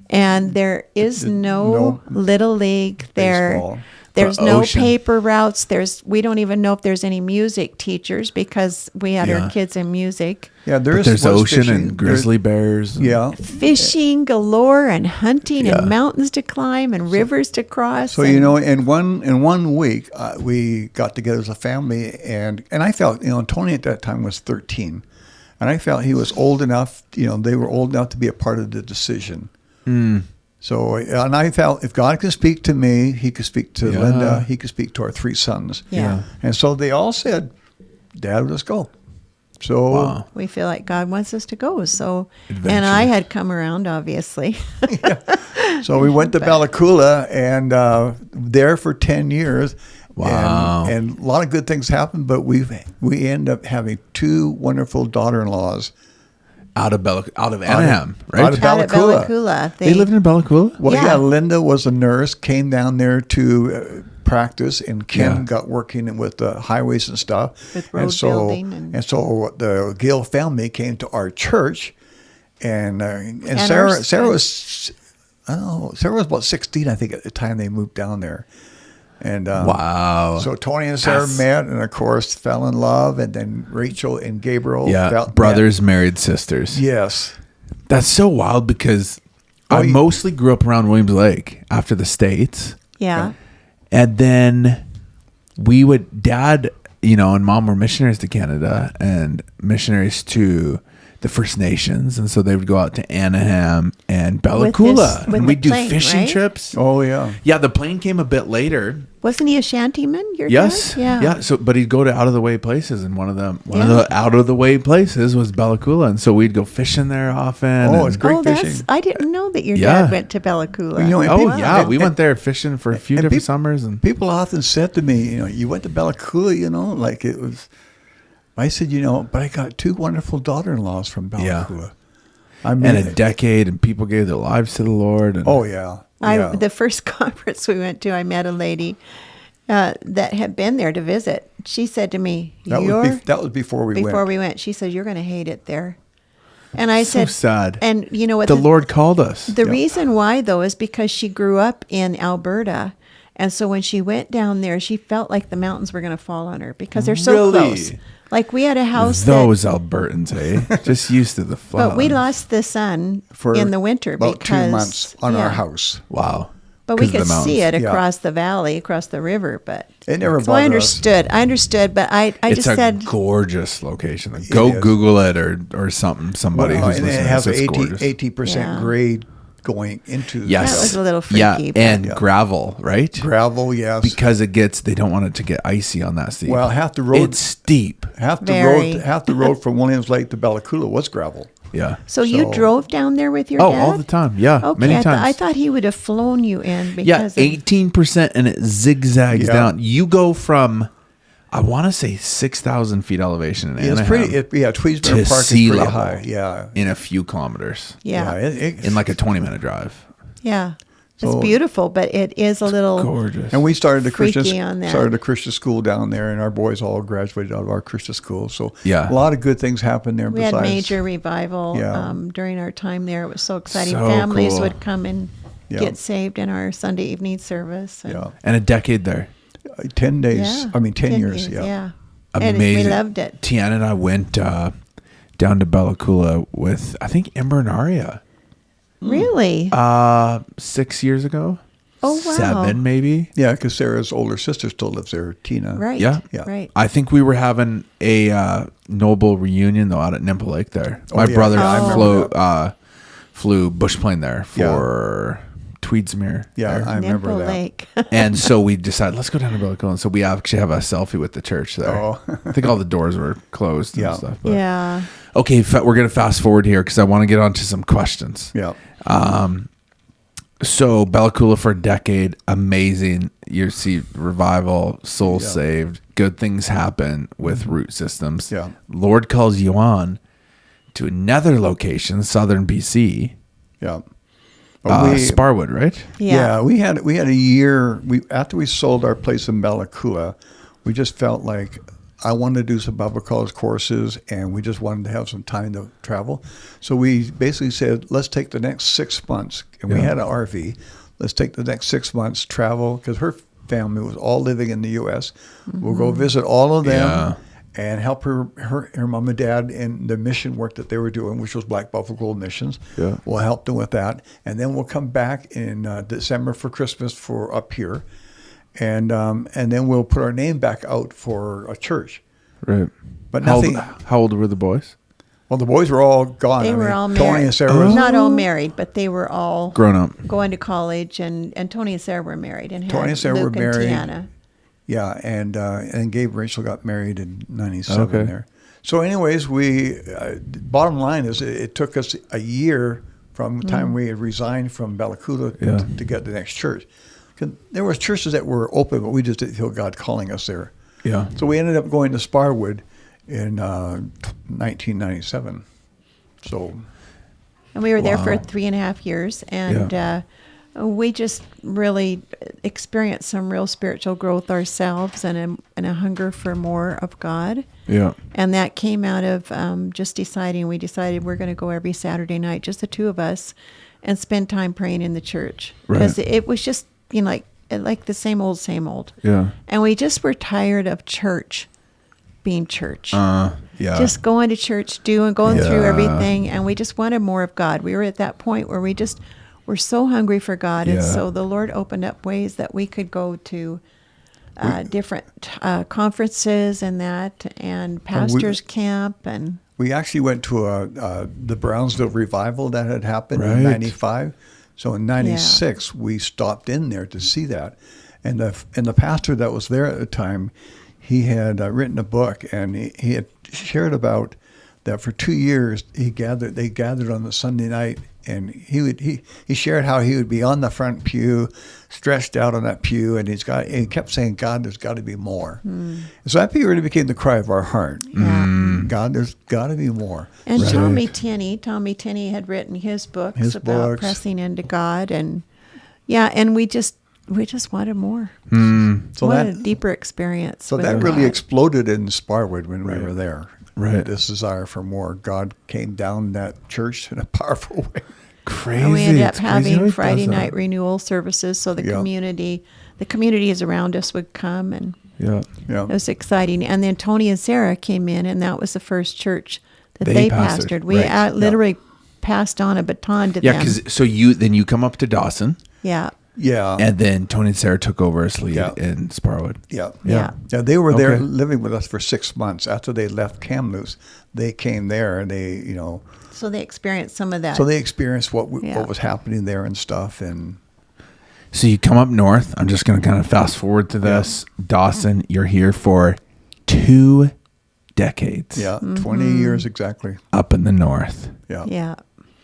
And there is no little league there. Baseball. There's The no ocean. paper routes. We don't even know if there's any music teachers because we had Yeah. our kids in music. Yeah, But there's was ocean fishing. and grizzly bears. And, Yeah. Fishing galore and hunting Yeah. and mountains to climb and rivers to cross. So and, you know, in one week, we got together as a family, and I felt, you know, Tony at that time was 13, and I felt he was old enough. You know, they were old enough to be a part of the decision. So, and I felt if God could speak to me, He could speak to Yeah. Linda, He could speak to our 3 sons. Yeah. And so they all said, "Dad, let's go." So Wow. we feel like God wants us to go. So, Adventure. and I had come around, obviously. So we went to Bella Coola and there for 10 years. Wow. And a lot of good things happened, but we ended up having 2 wonderful daughter-in-laws. Out of Anaheim, right? out of Out at Bella Coola. Bella Coola. They lived in Bella Coola? Well, Yeah. yeah, Linda was a nurse, came down there to practice, and Kim Yeah. got working with the highways and stuff. With road and so, building and- so the Gill family came to our church, and And Sarah our- Sarah was, I don't know, Sarah was about 16, I think, at the time they moved down there. And Wow. so Tony and Sarah That's- met, and of course fell in love, and then Rachel and Gabriel Yeah. met. Brothers married sisters. Yes. That's so wild because I you- mostly grew up around Williams Lake after the States. Yeah. And then Dad, you know, and Mom were missionaries to Canada and missionaries to the First Nations. And so they would go out to Anaheim and Bella With Coola. with And the we'd do plane, fishing right? trips. Oh yeah. Yeah, the plane came a bit later. Wasn't he a shantyman, your Yes. dad? Yeah. So, but he'd go to out of the way places, and one of Yeah. the out of the way places was Bella Coola, and so we'd go fishing there often. Oh, and- it's great fishing. I didn't know that your Yeah. dad went to Bella Coola. You know, and Oh people- yeah, we and- went there fishing for a few and different peop- summers, and People often said to me, you know, you went to Bella Coola, you know, like it was. I said, you know, but I got 2 wonderful daughter-in-laws from Bella Yeah. Coola. I mean, and a decade, and people gave their lives to the Lord. And oh yeah, yeah. The first conference we went to, I met a lady that had been there to visit. She said to me, that was before we went. She said, "You're going to hate it there." And I so said, sad. And you know what? The Lord called us. The Yeah. reason why, though, is because she grew up in Alberta. And so when she went down there, she felt like the mountains were going to fall on her because they're so Really? close. Like we had a house Those Albertans, eh? Just used to the flood. but we lost the sun For in the winter about because 2 months on yeah. our house. Wow. But we 'Cause of could the see mountains. it Yeah. across the valley, across the river. But It never so I bothered us. understood. But I It's just a said, gorgeous location. Go is. Google it or something. Somebody Well, who's and listening. it has It's 80% Yeah. grade going into Yes. That was a little Yeah, freaky, but- and Yeah. gravel, right? gravel. Yes, Because they don't want it to get icy on that steep. well, half the road, It's steep. half the Very. road from Williams Lake to Bella Coola was gravel. Yeah. so you So- drove down there with your Oh, dad? all the time. Yeah. Okay, Many I times. thought he would have flown you in Yeah, because of 18%, and it zigzags Yeah. down. You go from, I want to say 6,000 feet elevation in It's Anaheim pretty. Tweedsmuir to Park is sea pretty level high. Yeah, in a few kilometers, yeah. in like a 20-minute drive. Yeah. It's So- beautiful, but it is a little Gorgeous. and we started a freaky Christian on that. started a Christian school down there, and our boys all graduated out of our Christian school. So Yeah. a lot of good things happened there. We had besides, major revival Yeah. during our time there. It was so exciting. So Families cool. would come and Yeah. get saved in our Sunday evening service. And Yeah, and a decade there. 10 days. Yeah. I mean, 10 years. Yeah. And Amazing. we loved it. Tiana and I went down to Bella Coola with, I think, Ember and Aria Really? 6 years ago. Oh, wow. 7 maybe. Yeah, because Sarah's older sister still lives there, Tina. right. yeah. Yeah. Right. I think we were having a noble reunion though out at Nimble Lake there. My yeah. brother I remember flew bush plane there for Tweedsmuir. Yeah, there. I remember Nimble that. Lake. And so we decided, let's go down to Bella Coola. And so we actually have a selfie with the church there. Oh. I think all the doors were closed and Yeah. stuff. But. yeah. Okay, we're going to fast forward here because I want to get on to some questions. Yeah. So Bella Coola for a decade, amazing. You see revival, souls Yeah. saved, good things happen with root systems. Yeah. Lord calls you on to another location, southern BC, Yeah. But Sparwood, right? Yeah. we had a year. After we sold our place in Bella Coola, we just felt like I wanted to do some Bible college courses, and we just wanted to have some time to travel. So we basically said, let's take the next 6 months, and we Yeah. had an RV. Let's take the next 6 months, travel, because her family was all living in the U.S. We'll go visit all of them Yeah. and help her mom and dad in the mission work that they were doing, which was Black Buffalo Gold Missions. Yeah. We'll help them with that, and then we'll come back in December for Christmas for up here, and then we'll put our name back out for a church. Right. But How nothing. old were the boys? Well, the boys were all gone. They were all Tony married. and Sarah. was- Not all married, but they were all Grown up. going to college, and Tony and Sarah were married, and had Tony and Sarah Luke were married. and Tiana. Yeah, and Gabe and Rachel got married in '97 Okay. there. So, anyways, we bottom line is it took us a year from the time we had resigned from Balacuda Yeah. to get the next church. 'Cause there was churches that were open, but we just didn't feel God calling us there. Yeah. So we ended up going to Sparwood in 1997. So And we were there for Wow. 3.5 years, and we just really experienced some real spiritual growth ourselves, and a hunger for more of God. Yeah. And that came out of just deciding. We decided we're going to go every Saturday night, just the two of us, and spend time praying in the church, Right. because it was just like the same old, same old. Yeah. And we just were tired of church being church. Yeah. Just going to church, going through Yeah. everything, and we just wanted more of God. We were at that point where we just were so hungry for God, and Yeah. so the Lord opened up ways that we could go to different conferences and pastors camp, and we actually went to the Brownsville revival that had happened Right. in '95. So in '96, we stopped in there to see that, and the pastor that was there at the time, he had written a book, and he had shared about that for 2 years. They gathered on the Sunday night, and he shared how he would be on the front pew, stretched out on that pew, and he kept saying, "God, there's got to be more." And so that really became the cry of our heart. yeah. God, there's got to be more. And Right. Tommy Tenney had written his books His about books. pressing into God, and we just wanted more. So Wanted that a deeper experience. So with that really God. exploded in Sparwood when we were there. Right. This desire for more. God came down that church in a powerful way. Crazy. And we ended up It's crazy how having he Friday does that. night renewal services, so the Yeah. communities around us would come, and Yeah. Yeah. it was exciting. And then Tony and Sarah came in, and that was the first church that They they pastored, pastored. We right. literally passed on a baton to Yeah, them. because so you come up to Dawson, Yeah, Yeah. and then Tony and Sarah took over as lead Yeah. in Sparwood. yeah. yeah. Yeah, they were there Okay. living with us for 6 months. After they left Kamloops, they came there, and So they experienced some of that. so they experienced what Yeah. was happening there and stuff. And So you come up north. I'm just going to kind of fast forward to this. Dawson, you're here for 2 decades. yeah, 20 years exactly. Up in the north. Yeah. Yeah,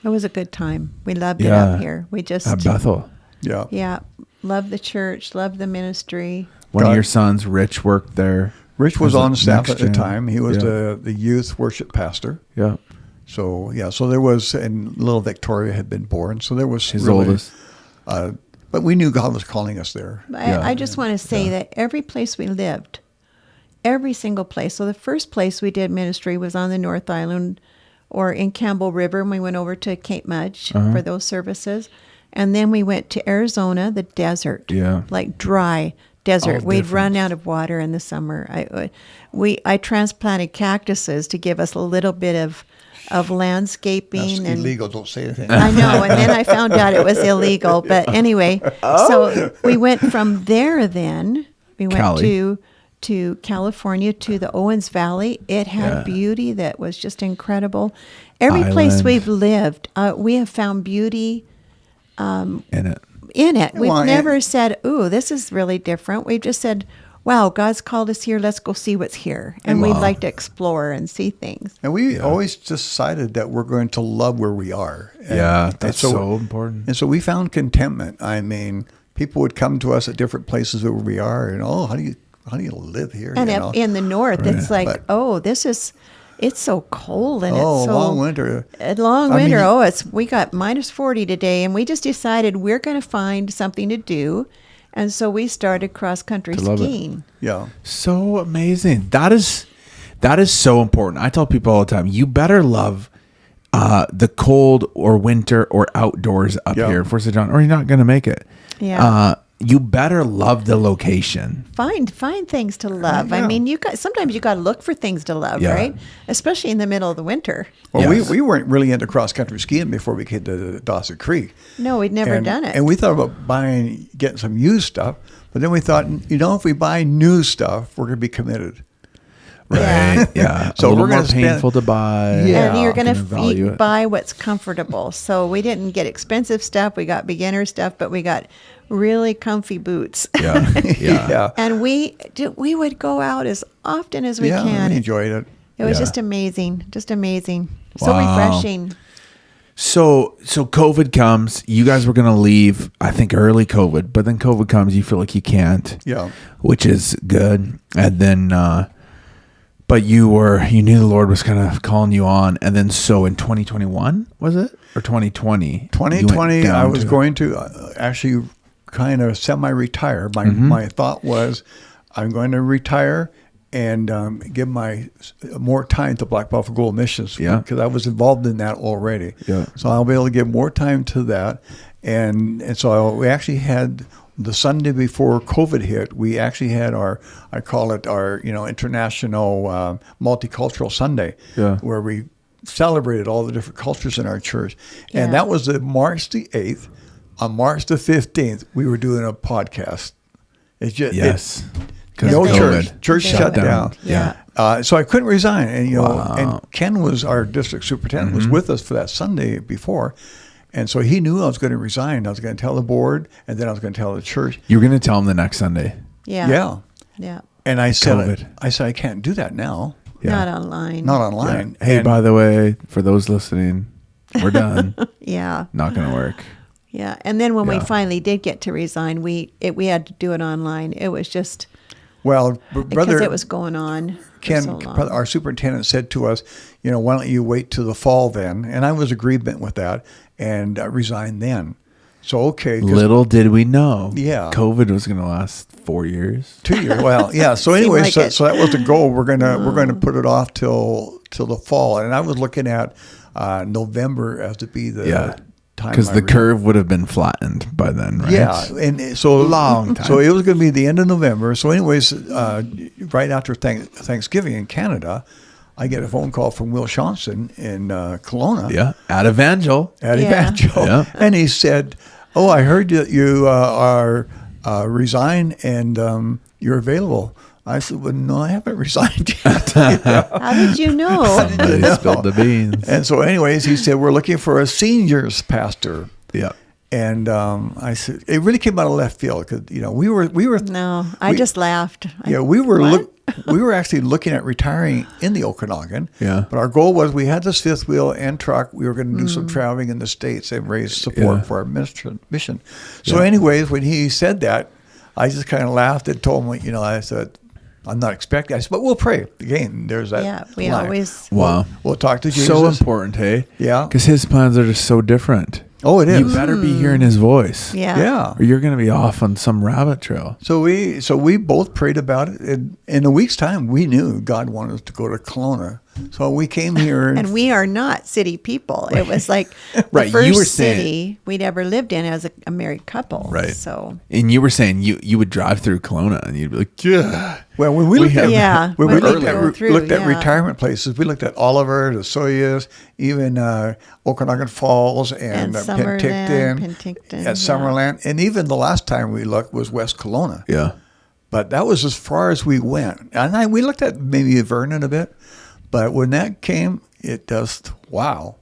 it was a good time. We loved it Yeah. up here. We just At Bethel. Yeah. yeah, loved the church, loved the ministry. One of God- your sons, Rich, worked there. Rich was As a on staff next at the gen. time. He was Yeah. the youth worship pastor. Yeah. So so there was, and little Victoria had been born. So there was His really, oldest. But we knew God was calling us there. Yeah. I just want to say that every place we lived, every single place. So the first place we did ministry was on the North Island or in Campbell River, and we went over to Cape Mudge for those services. And then we went to Arizona, the desert, Yeah. like dry desert. All We'd different. run out of water in the summer. I transplanted cactuses to give us a little bit of landscaping. That's and illegal. Don't say anything. I know, and then I found out it was illegal. But anyway, so we went from there. Then we went Cali. to California, to the Owens Valley. It had Yeah. beauty that was just incredible. Every place Island. we've lived, we have found beauty In it. in it. We've Well, and- never said, "Ooh, this is really different." We've just said, "Wow, God's called us here. Let's go see what's here." And we'd like to explore and see things. And we always decided that we're going to love where we are. Yeah, And that's so important. And so we found contentment. I mean, people would come to us at different places where we are, and how do you live here? And you up know? in the north, it's like, But- oh, it's so cold, and Oh, it's so long winter. A long I mean, winter. We got -40 today, and we just decided we're going to find something to do, And so we started cross-country love it. skiing. Yeah. So amazing. That is so important. I tell people all the time, you better love the cold or winter or outdoors up Yeah. here, 4th of John, or you're not going to make it. Yeah. You better love the location. Find things to love. Yeah. I mean, sometimes you got to look for things to love, Yeah. right? Especially in the middle of the winter. Well, Yes. we weren't really into cross country skiing before we came to Dawson Creek. No, we'd never done it. And we thought about getting some used stuff, but then we thought, if we buy new stuff, we're going to be committed. Right. Yeah. So a little we're gonna more spend- painful to buy. Yeah. And you're Can going value to it. buy what's comfortable. So we didn't get expensive stuff. We got beginner stuff, but we got really comfy boots. Yeah. Yeah. Yeah. And we would go out as often as we Yeah, can. we enjoyed it. It was Yeah. just amazing. Just amazing. So Wow. refreshing. So COVID comes. You guys were going to leave, I think, early COVID, but then COVID comes. You feel like you can't. Yeah. Which is good. And then, but you knew the Lord was kind of calling you on. And then, so in 2021, was it? Or 2020? You went 2020, I down was to- going to actually kind of semi-retire. My thought was, I'm going to retire and give more time to Black Buffalo Gold Missions, Yeah. because I was involved in that already. Yeah. So I'll be able to give more time to that, and so we actually had the Sunday before COVID hit. We actually had I call it our international multicultural Sunday, Yeah. where we celebrated all the different cultures in our church, and Yeah. that was March the 8th. On March the 15th, we were doing a podcast. It's just Yes. 'Cause no of church. COVID. Church They shut did. down. Yeah. So I couldn't resign, and Wow. and Ken was our district superintendent, was with us for that Sunday before, and so he knew I was going to resign. I was going to tell the board, and then I was going to tell the church. You were going to tell him the next Sunday. Yeah. Yeah, Yeah. and I said, COVID. I can't do that now, Not online. not online. Hey, And- by the way, for those listening, we're done. Yeah. Not going to work. Yeah. And then when we Yeah. finally did get to resign, we had to do it online. It was just well, because brother it was going on Ken, for so long. our superintendent, said to us, why don't you wait till the fall then? And I was agreement with that and resigned then. So, okay. 'cause Little did we know. Yeah. COVID was going to last 4 years. 2 years. Well, yeah. So anyway, like it. so that was the goal. We're gonna put it off till the fall, and I was looking at November as to be the Yeah. time. Because I the re- curve would have been flattened by then, right? Yeah, and so Long time. So it was going to be the end of November. So, anyways, right after Thanksgiving in Canada, I get a phone call from Will Johnson in Kelowna. Yeah. At Evangel. At Yeah. Evangel. Yeah. And he said, "Oh, I heard that you are resigned and you're available." I said, "Well, no, I haven't resigned yet." How did you know? Somebody spilled the beans. And so, anyways, he said, "We're looking for a seniors pastor." Yeah. And I said, it really came out of left field because we were No, I we- just laughed. Yeah, we were What? we were actually looking at retiring in the Okanagan. Yeah. But our goal was we had this fifth wheel and truck. We were going to do some traveling in the States and raise support Yeah. for our mission. So, Yeah. anyways, when he said that, I just kind of laughed and told him, I said, I'm not expecting. I said, but we'll pray. Again, there's that. Yeah, we line. always. Wow. We'll talk to Jesus. So important, hey? Yeah. Because his plans are just so different. Oh, it You is. better be hearing his voice. Yeah. Yeah. Or you're going to be off on some rabbit trail. So we both prayed about it. And in a week's time, we knew God wanted us to go to Kelowna. So we came here. And we are not city people. It was like the Right, you first were saying- city we'd ever lived in as a married couple. Right. So And you were saying you would drive through Kelowna and you'd be like, yeah. Well, when we looked have- at Yeah, when when we we looked go at through, looked at yeah. retirement places, we looked at Oliver, the Soyuz, even Okanagan Falls and, And Summerland, Penticton, at yeah. Summerland, and even the last time we looked was West Kelowna. Yeah. But that was as far as we went, and we looked at maybe Vernon a bit, but when that came, it just wow.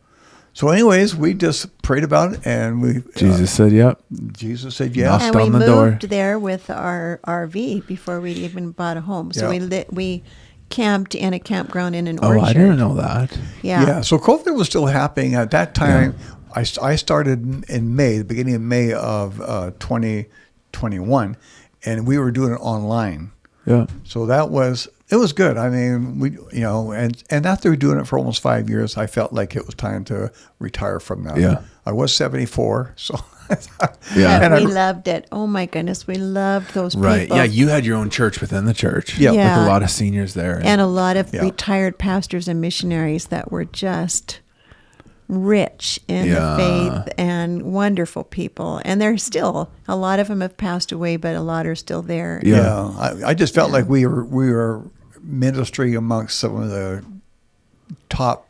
So, anyways, we just prayed about it, and Jesus said, yep. Jesus said yes. Knocked and we on the moved door. there with our RV before we even bought a home. So Yeah. we camped in a campground in an Oh, orchard. I didn't know that. Yeah. So COVID was still happening at that time. I started in May, the beginning of May of 2021, and we were doing it online. Yeah. So it was good. I mean, and after doing it for almost 5 years, I felt like it was time to retire from that. Yeah. I was 74, so Yeah. But And we I- loved it. Oh my goodness, we loved those Right. people. Yeah. You had your own church within the church. Yeah. With Yeah. a lot of seniors there. And a lot of Yeah. retired pastors and missionaries that were just rich in Yeah. the faith and wonderful people. And they're still, a lot of them have passed away, but a lot are still there. Yeah. I just felt like we were ministering amongst some of the top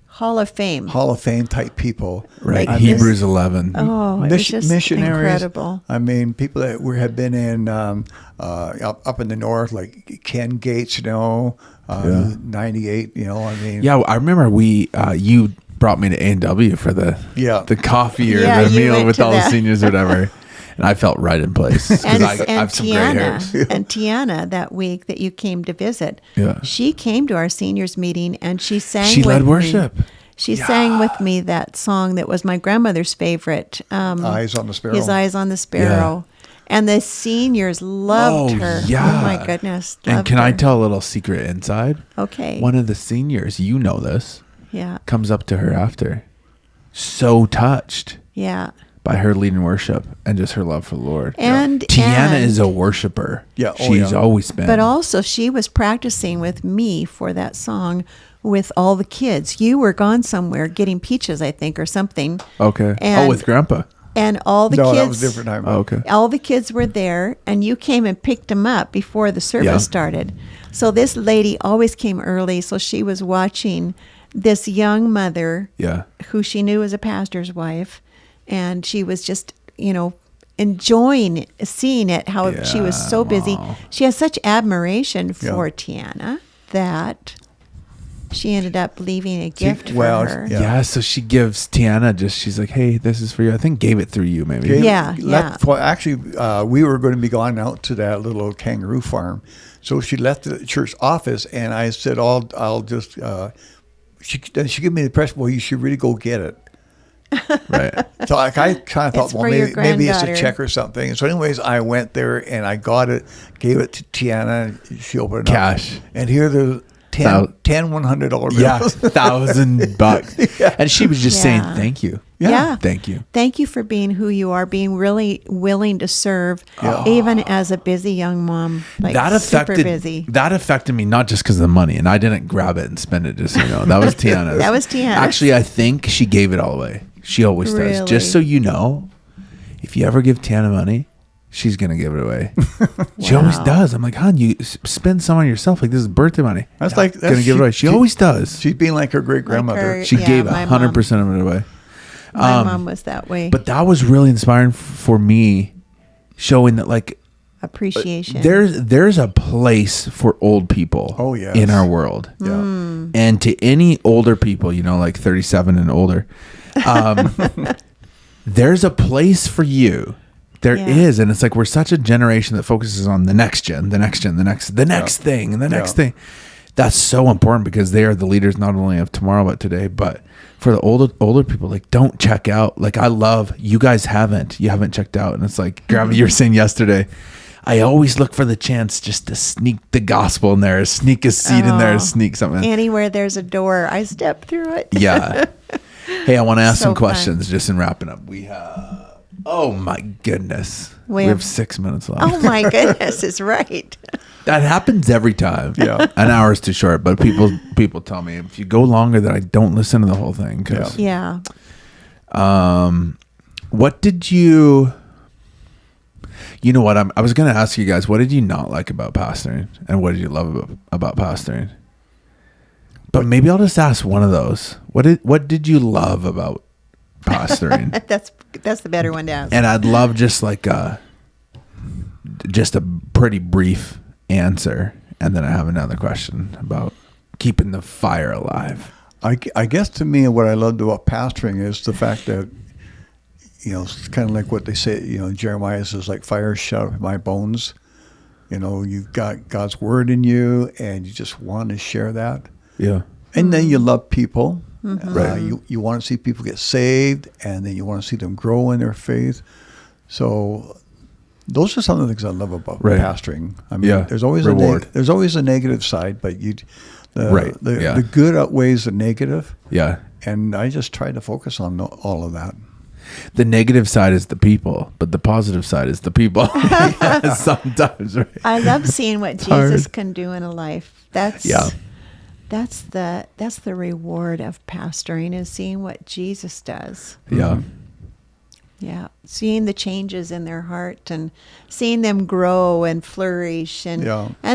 Hall of Fame. Hall of Fame type people. right. Like Hebrews 11. Oh, it was just missionaries. incredible. I mean, people that have been in up in the north, like Ken Gates, Yeah. 98. I mean, Yeah. I remember you brought me to A&W for the coffee or Yeah, the you meal went with to all the that. seniors or whatever. And I felt right in place because And, I have some gray hairs. And Tiana, that week that you came to visit, Yeah. she came to our seniors meeting and she sang. She led with worship. Me. She sang with me that song that was my grandmother's favorite. Eyes on the Sparrow. His Eyes on the Sparrow. And the seniors loved her. Yeah. Oh my goodness. And loved can I her. tell a little secret inside? Okay. One of the seniors, you know this, Yeah. comes up to her after, so touched Yeah. by her leading worship and just her love for the Lord. And Tiana and- is a worshiper. Yeah, She's always been. But also, she was practicing with me for that song with all the kids. You were gone somewhere getting peaches, I think, or something. Okay. And, with Grandpa. And all the no, kids. that was a different time. Oh, okay. All the kids were there, and you came and picked them up before the service Yeah. started. So this lady always came early, so she was watching this young mother Yeah. who she knew was a pastor's wife, and she was just, enjoying seeing it, how she was so busy. wow. She has such admiration Yeah. for Tiana that she ended up leaving a gift well, for her. yeah. Yeah. So she gives Tiana she's like, hey, this is for you. I think gave it through you maybe. Okay, Yeah, Well, actually, we were going to be going out to that little kangaroo farm, so she left the church office, and I said, "I'll just." She gave me the impression, well, you should really go get it. Right. So I kind of thought, It's well, for your maybe it's a granddaughter. check or something. So, anyways, I went there and I got it, gave it to Tiana. And she opened it Cash. up, and here the Thou- 10 $100 bills. Yeah. $1,000. And she was just saying, Yeah. thank you. Yeah. Thank you. Thank you for being who you are, being really willing to serve, even as a busy young mom, like super busy. That affected me not just because of the money, and I didn't grab it and spend it. Just so you know, that was Tiana's. That was Tiana's. Actually, I think she gave it all away. She always does. Really? Just so you know, if you ever give Tiana money, she's gonna give it away. She always Wow. does. I'm like, hon, you spend some on yourself. Like this is birthday money. That's No, like gonna give it away. She always does. She's being like her great grandmother. her- She Yeah, gave my 100% of it away. My mom was that way. But that was really inspiring for me, showing that like Appreciation. there's a place for old people. Oh, yes. In our world. Yeah. And to any older people, like 37 and older, there's a place for you. There is, Yeah. and it's like we're such a generation that focuses on the next gen, the next thing, and the next thing. That's so important because they are the leaders not only of tomorrow but today. But for the older people, like don't check out. Like I love you guys you haven't checked out, and it's like Gravity, you were saying yesterday. I always look for the chance just to sneak the gospel in there, sneak a seed in there, Oh. sneak something. Anywhere there's a door, I step through it. Yeah. Hey, I want to ask So some fun. questions just in wrapping up. We have, oh my goodness. We have 6 minutes left. Oh my goodness, is right. That happens every time. Yeah. An hour is too short, but people tell me if you go longer that I don't listen to the whole thing. 'Cause, Yeah. what did you know what? I was going to ask you guys, what did you not like about pastoring and what did you love about pastoring? But maybe I'll just ask one of those. What did you love about pastoring? That's the better one to ask. And I'd love just like just a pretty brief answer. And then I have another question about keeping the fire alive. I guess to me, what I loved about pastoring is the fact that, it's kind of like what they say, Jeremiah says, like fire shut up in my bones. You've got God's word in you and you just want to share that. Yeah. And then you love people. Right. You want to see people get saved, and then you want to see them grow in their faith. So those are some of the things I love about Right. pastoring. I mean, Yeah. there's always Reward. there's always a negative side, but Right. the good outweighs the negative, Yeah. and I just try to focus on all of that. The negative side is the people, but the positive side is the people. Sometimes, right? I love seeing what Jesus can do in a life. That's the reward of pastoring, is seeing what Jesus does. Yeah. Yeah, seeing the changes in their heart and seeing them grow and flourish, and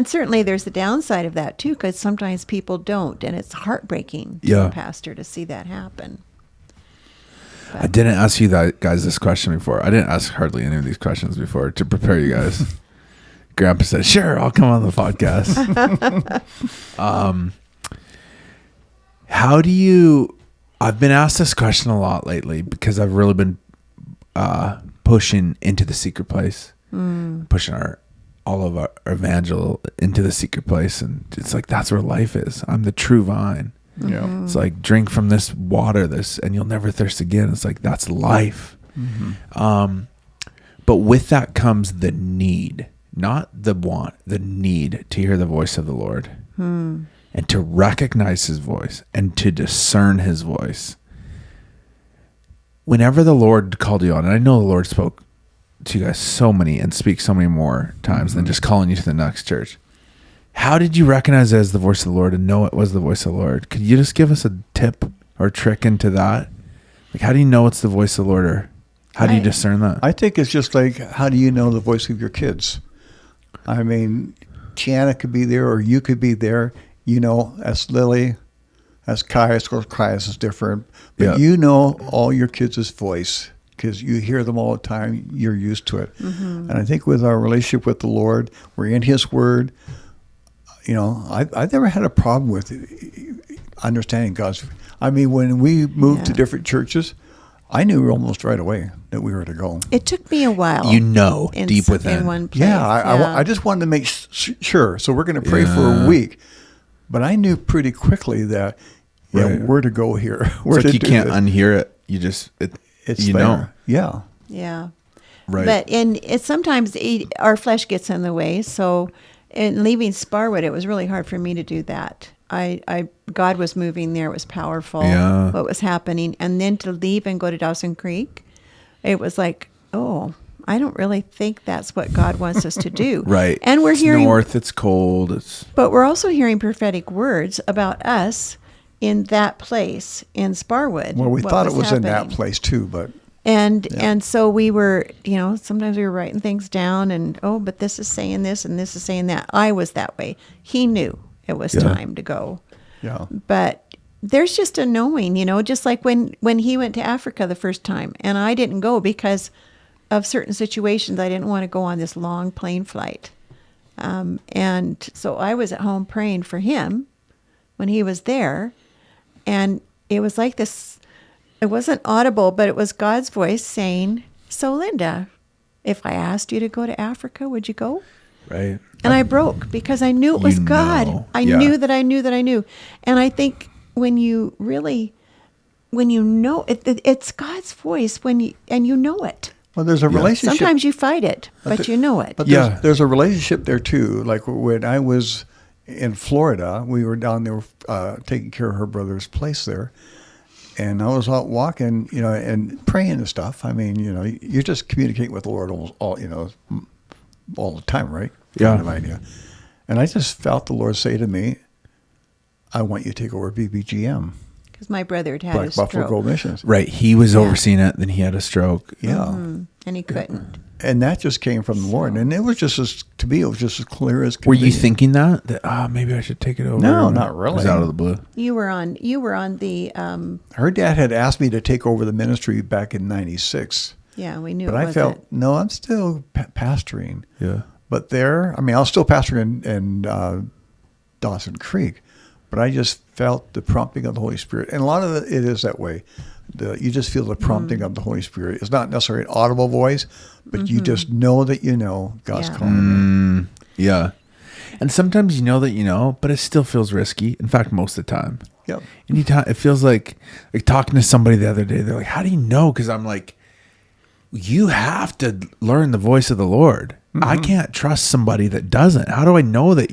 certainly there's the downside of that too, because sometimes people don't, and it's heartbreaking to a pastor to see that happen. But I didn't ask you guys this question before. I didn't ask hardly any of these questions before to prepare you guys. Grandpa said, "Sure, I'll come on the podcast." How do you? I've been asked this question a lot lately because I've really been pushing into the secret place, pushing all of our evangel into the secret place, and it's like that's where life is. I'm the true vine. Yeah, it's like drink from this water, and you'll never thirst again. It's like that's life. But with that comes the need, not the want, the need to hear the voice of the Lord and to recognize His voice and to discern His voice. Whenever the Lord called you on, and I know the Lord spoke to you guys so many and speaks so many more times than just calling you to the next church. How did you recognize it as the voice of the Lord and know it was the voice of the Lord? Could you just give us a tip or trick into that? Like, how do you know it's the voice of the Lord, or how do you discern that? I think it's just like, how do you know the voice of your kids? I mean, Tiana could be there, or you could be there. You know, as Lily, as Caius, of course, Caius is different. But you know all your kids' voice because you hear them all the time. You're used to it. And I think with our relationship with the Lord, we're in His Word. You know, I've never had a problem with understanding God's. I mean, when we moved to different churches, I knew almost right away that we were to go. It took me a while. Deep within. In one place. Yeah, I just wanted to make sure. So we're going to pray for a week. But I knew pretty quickly that we're to go here. It's like you can't unhear it. You just, it's you there. know. Yeah. Yeah. Right. But it's sometimes our flesh gets in the way. So in leaving Sparwood, it was really hard for me to do that. God was moving there. It was powerful. Yeah. What was happening. And then to leave and go to Dawson Creek, it was like, oh, I don't really think that's what God wants us to do. Right. And we're hearing north, it's cold. But we're also hearing prophetic words about us in that place in Sparwood. Well, we thought it was happening. in that place too, but and so we were, sometimes we were writing things down and but this is saying this and this is saying that. I was that way. He knew it was time to go. Yeah. But there's just a knowing, just like when he went to Africa the first time and I didn't go because of certain situations. I didn't want to go on this long plane flight. And so I was at home praying for him when he was there. And it was like this, it wasn't audible, but it was God's voice saying, so Linda, if I asked you to go to Africa, would you go? Right. And I broke because I knew it was God. I knew that I knew. And I think when you know it's God's voice and you know it. Well, there's a relationship. Sometimes you fight it, but you know it. But there's a relationship there too. Like when I was in Florida, we were down there taking care of her brother's place there. And I was out walking, and praying and stuff. I mean, you just communicate with the Lord almost all the time, right? Yeah. Kind of idea. And I just felt the Lord say to me, I want you to take over BBGM. Because my brother had a stroke. Buffalo Grove Missions. Right. He was overseeing it, then he had a stroke. Yeah. Mm-hmm. And he couldn't. And that just came from the Lord. And it was just as clear as could Were you be. thinking that maybe I should take it over? No, not really. It was out of the blue. You were on the Her dad had asked me to take over the ministry back in 96. yeah, we knew But it I wasn't. felt, no, I'm still pastoring. Yeah. But I was still pastoring in Dawson Creek, but I just felt the prompting of the Holy Spirit. And a lot of it is that way. You just feel the prompting of the Holy Spirit. It's not necessarily an audible voice, but you just know that God's calling you. Yeah. And sometimes but it still feels risky. In fact, most of the time. Yep. Anytime it feels like talking to somebody the other day, they're like, how do you know? Because I'm like, you have to learn the voice of the Lord. Mm-hmm. I can't trust somebody that doesn't. How do I know that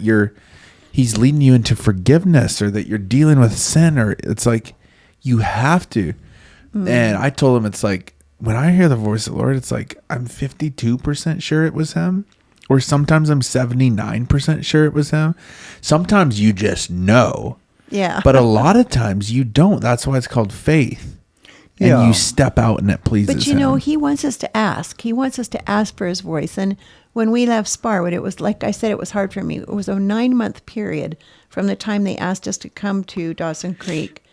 he's leading you into forgiveness or that you're dealing with sin? Or it's like, you have to. Mm-hmm. And I told him, it's like, when I hear the voice of the Lord, it's like I'm 52% sure it was him. Or sometimes I'm 79% sure it was him. Sometimes you just know. Yeah. But a lot of times you don't. That's why it's called faith. And Yeah. you step out and it pleases But you know, him. he wants us to ask. He wants us to ask for his voice. And when we left Sparwood, it was like I said, it was hard for me. It was a 9-month period from the time they asked us to come to Dawson Creek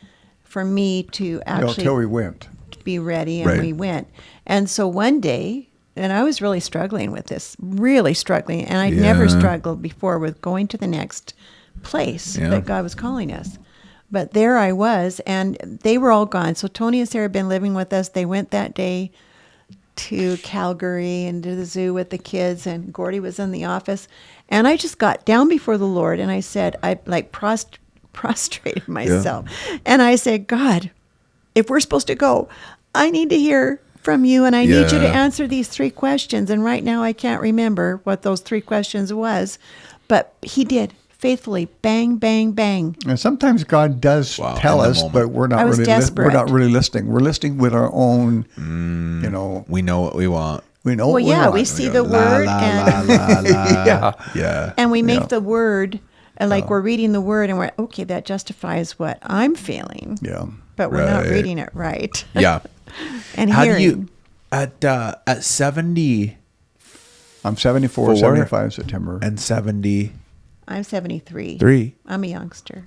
for me to actually Until we went. be ready, and Right. we went. And so one day, and I was really struggling with this, really struggling, and I'd never Yeah. struggled before with going to the next place Yeah. that God was calling us. But there I was, and they were all gone. So Tony and Sarah had been living with us. They went that day to Calgary and to the zoo with the kids, and Gordy was in the office. And I just got down before the Lord, and I said, I like prostrated myself. And I said, God, if we're supposed to go, I need to hear from you, and I need you to Yeah. answer these 3 questions. And right now I can't remember what those 3 questions was, but he did faithfully. Bang, bang, bang. And sometimes God does Wow, tell in the us, moment. but we're not I was really we're desperate. not really listening. We're listening with our own, you know, We know what we want. we know. Well, what yeah, we want. see go, the la, word, la, and la, la, la. Yeah. Yeah. and we make Yeah. the word like we're reading the word, and we're okay. That justifies what I'm feeling, Yeah. but we're not Right. reading it right. Yeah. And How hearing. do you at 70 I'm 74, 75 September. and 73? I'm 73. I'm a youngster.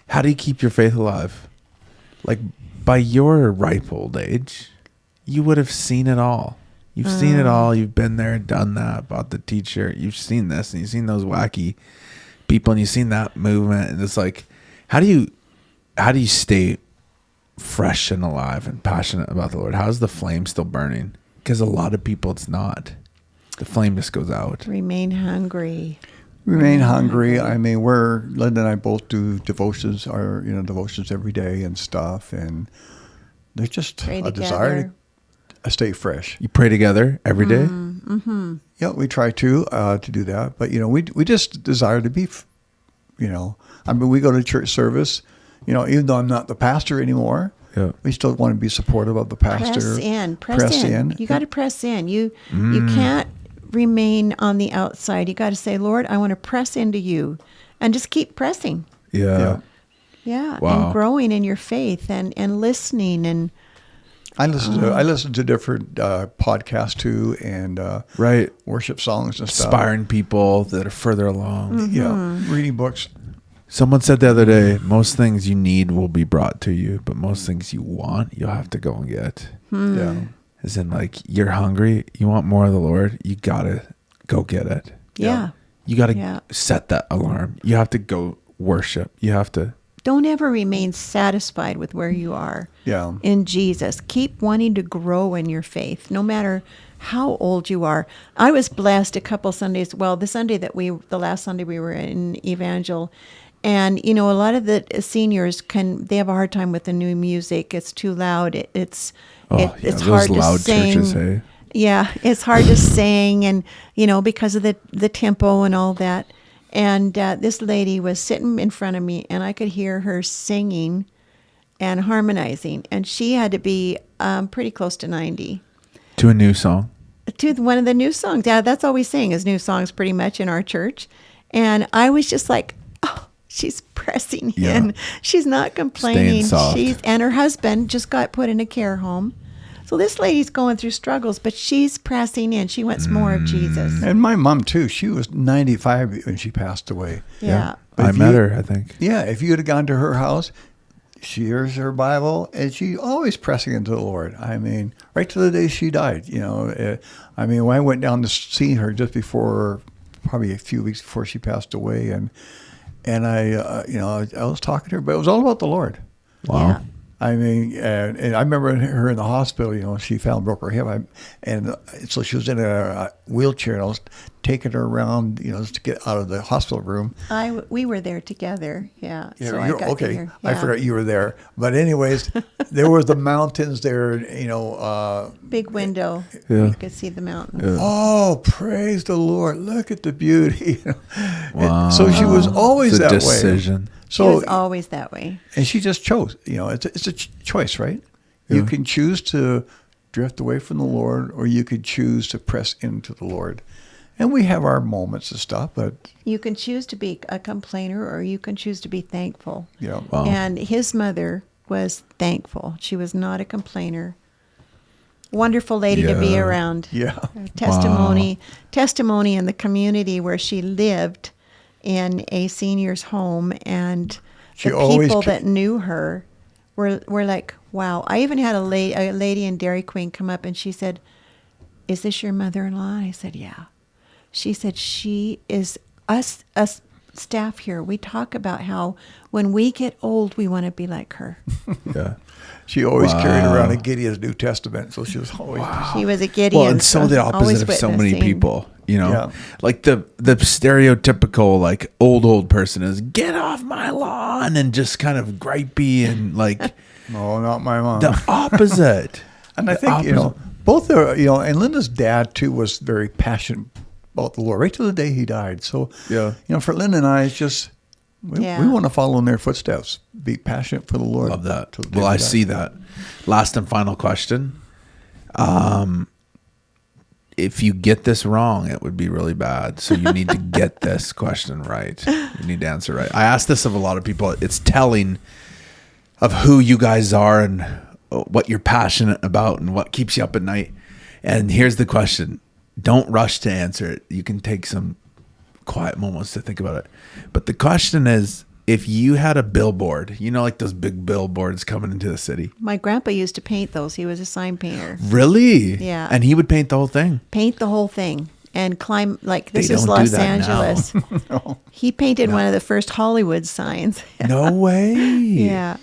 How do you keep your faith alive? Like by your ripe old age, you would have seen it all. You've seen it all. You've been there, done that, bought the t-shirt. You've seen this and you've seen those wacky people and you've seen that movement. And it's like, how do you stay fresh and alive and passionate about the Lord? How's the flame still burning? Because a lot of people, it's not. The flame just goes out. Remain hungry. Remain hungry. I mean, Linda and I both do devotions, devotions every day and stuff, and there's just Pray a desire together. to stay fresh. You pray together every day? Yeah, we try to do that, but we just desire to be, I mean, we go to church service, even though I'm not the pastor anymore. Yeah. We still want to be supportive of the pastor. Press in. You got to press in. You can't remain on the outside. You got to say, Lord, I want to press into you, and just keep pressing. Yeah. Yeah, Wow. and growing in your faith and listening and I listen to different podcasts too, and Right. worship songs and stuff. Inspiring people that are further along. Yeah, reading books. Someone said the other day, most things you need will be brought to you, but most things you want, you'll have to go and get. Yeah. As in, like, you're hungry, you want more of the Lord, you gotta go get it. yeah. You gotta Yeah. set that alarm. You have to go worship. You have to. Don't ever remain satisfied with where you are Yeah. in Jesus. Keep wanting to grow in your faith, no matter how old you are. I was blessed a couple Sundays. Well, the last Sunday we were in Evangel, and a lot of the seniors they have a hard time with the new music. It's too loud. It's those hard loud to sing. churches, hey? Yeah, it's hard to sing, and because of the tempo and all that. And this lady was sitting in front of me, and I could hear her singing and harmonizing, and she had to be pretty close to 90. To a new song. To one of the new songs. Yeah, that's all we sing is new songs pretty much in our church. And I was just like, oh, she's pressing Yeah. in. She's not complaining. soft. And her husband just got put in a care home. So this lady's going through struggles, but she's pressing in. She wants more of Jesus. And my mom too. She was 95 when she passed away. Yeah. But I if met you- her, I think. Yeah, if you had gone to her house, she hears her Bible, and she always pressing into the Lord. I mean, right to the day she died. I mean, when I went down to see her just before, probably a few weeks before she passed away, and I was talking to her, but it was all about the Lord. Wow. Yeah. I mean, and I remember her in the hospital. She broke her hip, and so she was in a wheelchair, and I was taking her around, just to get out of the hospital room. We were there together. Yeah. Yeah, So I got to okay. hear. I Yeah. forgot you were there. But anyways, there was the mountains there. Big window. Yeah. You could see the mountains. Yeah. Oh, praise the Lord! Look at the beauty. Wow. So she was always It's a that way. decision. She So was always that way. and she just chose. It's a choice, right? You Yeah. can choose to drift away from the Lord, or you could choose to press into the Lord. And we have our moments and stuff, but You can choose to be a complainer or you can choose to be thankful. yeah. Wow. And his mother was thankful. She was not a complainer. Wonderful lady to be Yeah. around. Yeah. Testimony in the community where she lived in a senior's home, and She the always people ca- that knew her were like, wow. I even had a lady in Dairy Queen come up and she said, "Is this your mother-in-law?" I said, "Yeah." She said, "She is us staff here. We talk about how when we get old, we want to be like her." Yeah. She always carried Wow. around a Gideon's New Testament, so she was always She was a Gideon. Well, and so the always opposite of so many witnessing. people, you know, Yeah. like the stereotypical like old person is get off my lawn and just kind of gripey and like no, not my mom. the opposite. And I The think, opposite. both are, and Linda's dad too was very passionate about the Lord right till the day he died. So, Yeah. for Linda and I, it's just, we Yeah. want to follow in their footsteps, be passionate for the Lord. Love that. till the day Well, we I die. see that. Last and final question. If you get this wrong, it would be really bad. So you need to get this question right. You need to answer right. I ask this of a lot of people. It's telling of who you guys are and what you're passionate about and what keeps you up at night. And here's the question. Don't rush to answer it. You can take some quiet moments to think about it. But the question is, if you had a billboard, like those big billboards coming into the city. My grandpa used to paint those. He was a sign painter. Really? Yeah. And he would paint the whole thing. Paint the whole thing and climb, like this They is don't do Los that now. Angeles. He painted one of the first Hollywood signs. No way. Yeah.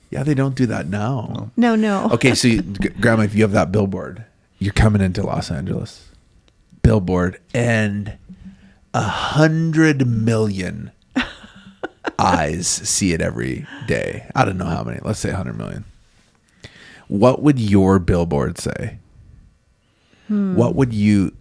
Yeah, they don't do that now. No. Okay, so Grandma, if you have that billboard, you're coming into Los Angeles. Billboard, and 100 million eyes see it every day. I don't know how many. Let's say 100 million. What would your billboard say? What would you?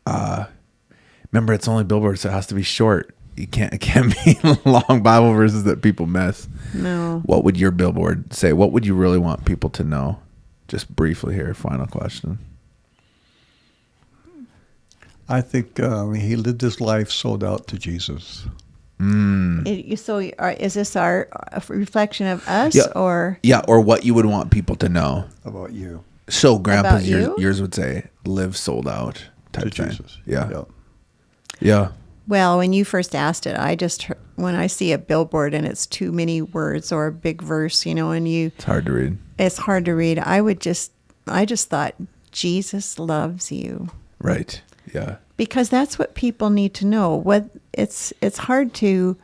Remember, it's only billboards, so it has to be short. It can't be long Bible verses that people miss. No. What would your billboard say? What would you really want people to know? Just briefly here, final question. I think he lived his life sold out to Jesus. Is this a reflection of us Yeah. or? Yeah, or what you would want people to know. About you. So Grandpa's About you? yours would say live sold out type To thing. Jesus. Yeah. Yeah. Well, when you first asked it, when I see a billboard and it's too many words or a big verse, and It's hard to read. it's hard to read. I just thought Jesus loves you, Right. Yeah. because that's what people need to know. It's hard to,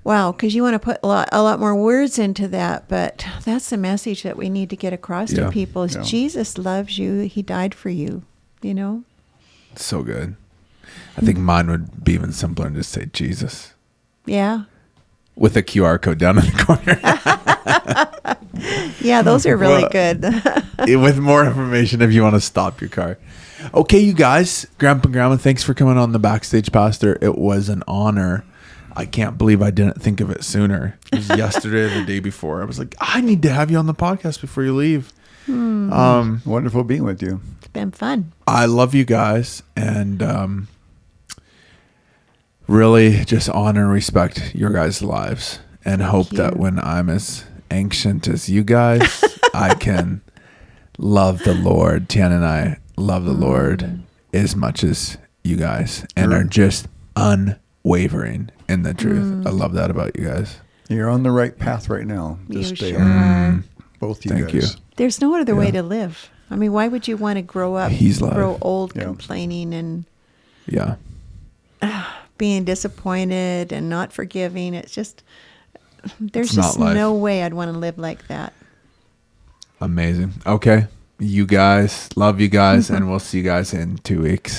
because you want to put a lot more words into that, but that's the message that we need to get across Yeah. to people is Yeah. Jesus loves you. He died for you, It's so good. I think mine would be even simpler and just say Jesus Yeah. with a QR code down in the corner. Yeah, those are really Well, good. With more information if you want to stop your car. Okay, you guys, Grandpa and Grandma, thanks for coming on the Backstage Pastor. It was an honor. I can't believe I didn't think of it sooner. It was yesterday or the day before. I was like, I need to have you on the podcast before you leave. Wonderful being with you. It's been fun. I love you guys, and really just honor and respect your guys' lives, and hope you. that when I'm as ancient as you guys, I can love the Lord. Tiana and I love the Lord as much as you guys, and are just unwavering in the truth. I love that about you guys. You're on the right path right now. You Just stay sure on it. are. Both you Thank guys. you. There's no other way Yeah. to live. I mean, why would you want to grow up, He's live. grow old, Yeah. complaining and Yeah. being disappointed and not forgiving? It's just, there's It's not just life. no way I'd want to live like that. Amazing. Okay. You guys, love you guys, and we'll see you guys in 2 weeks.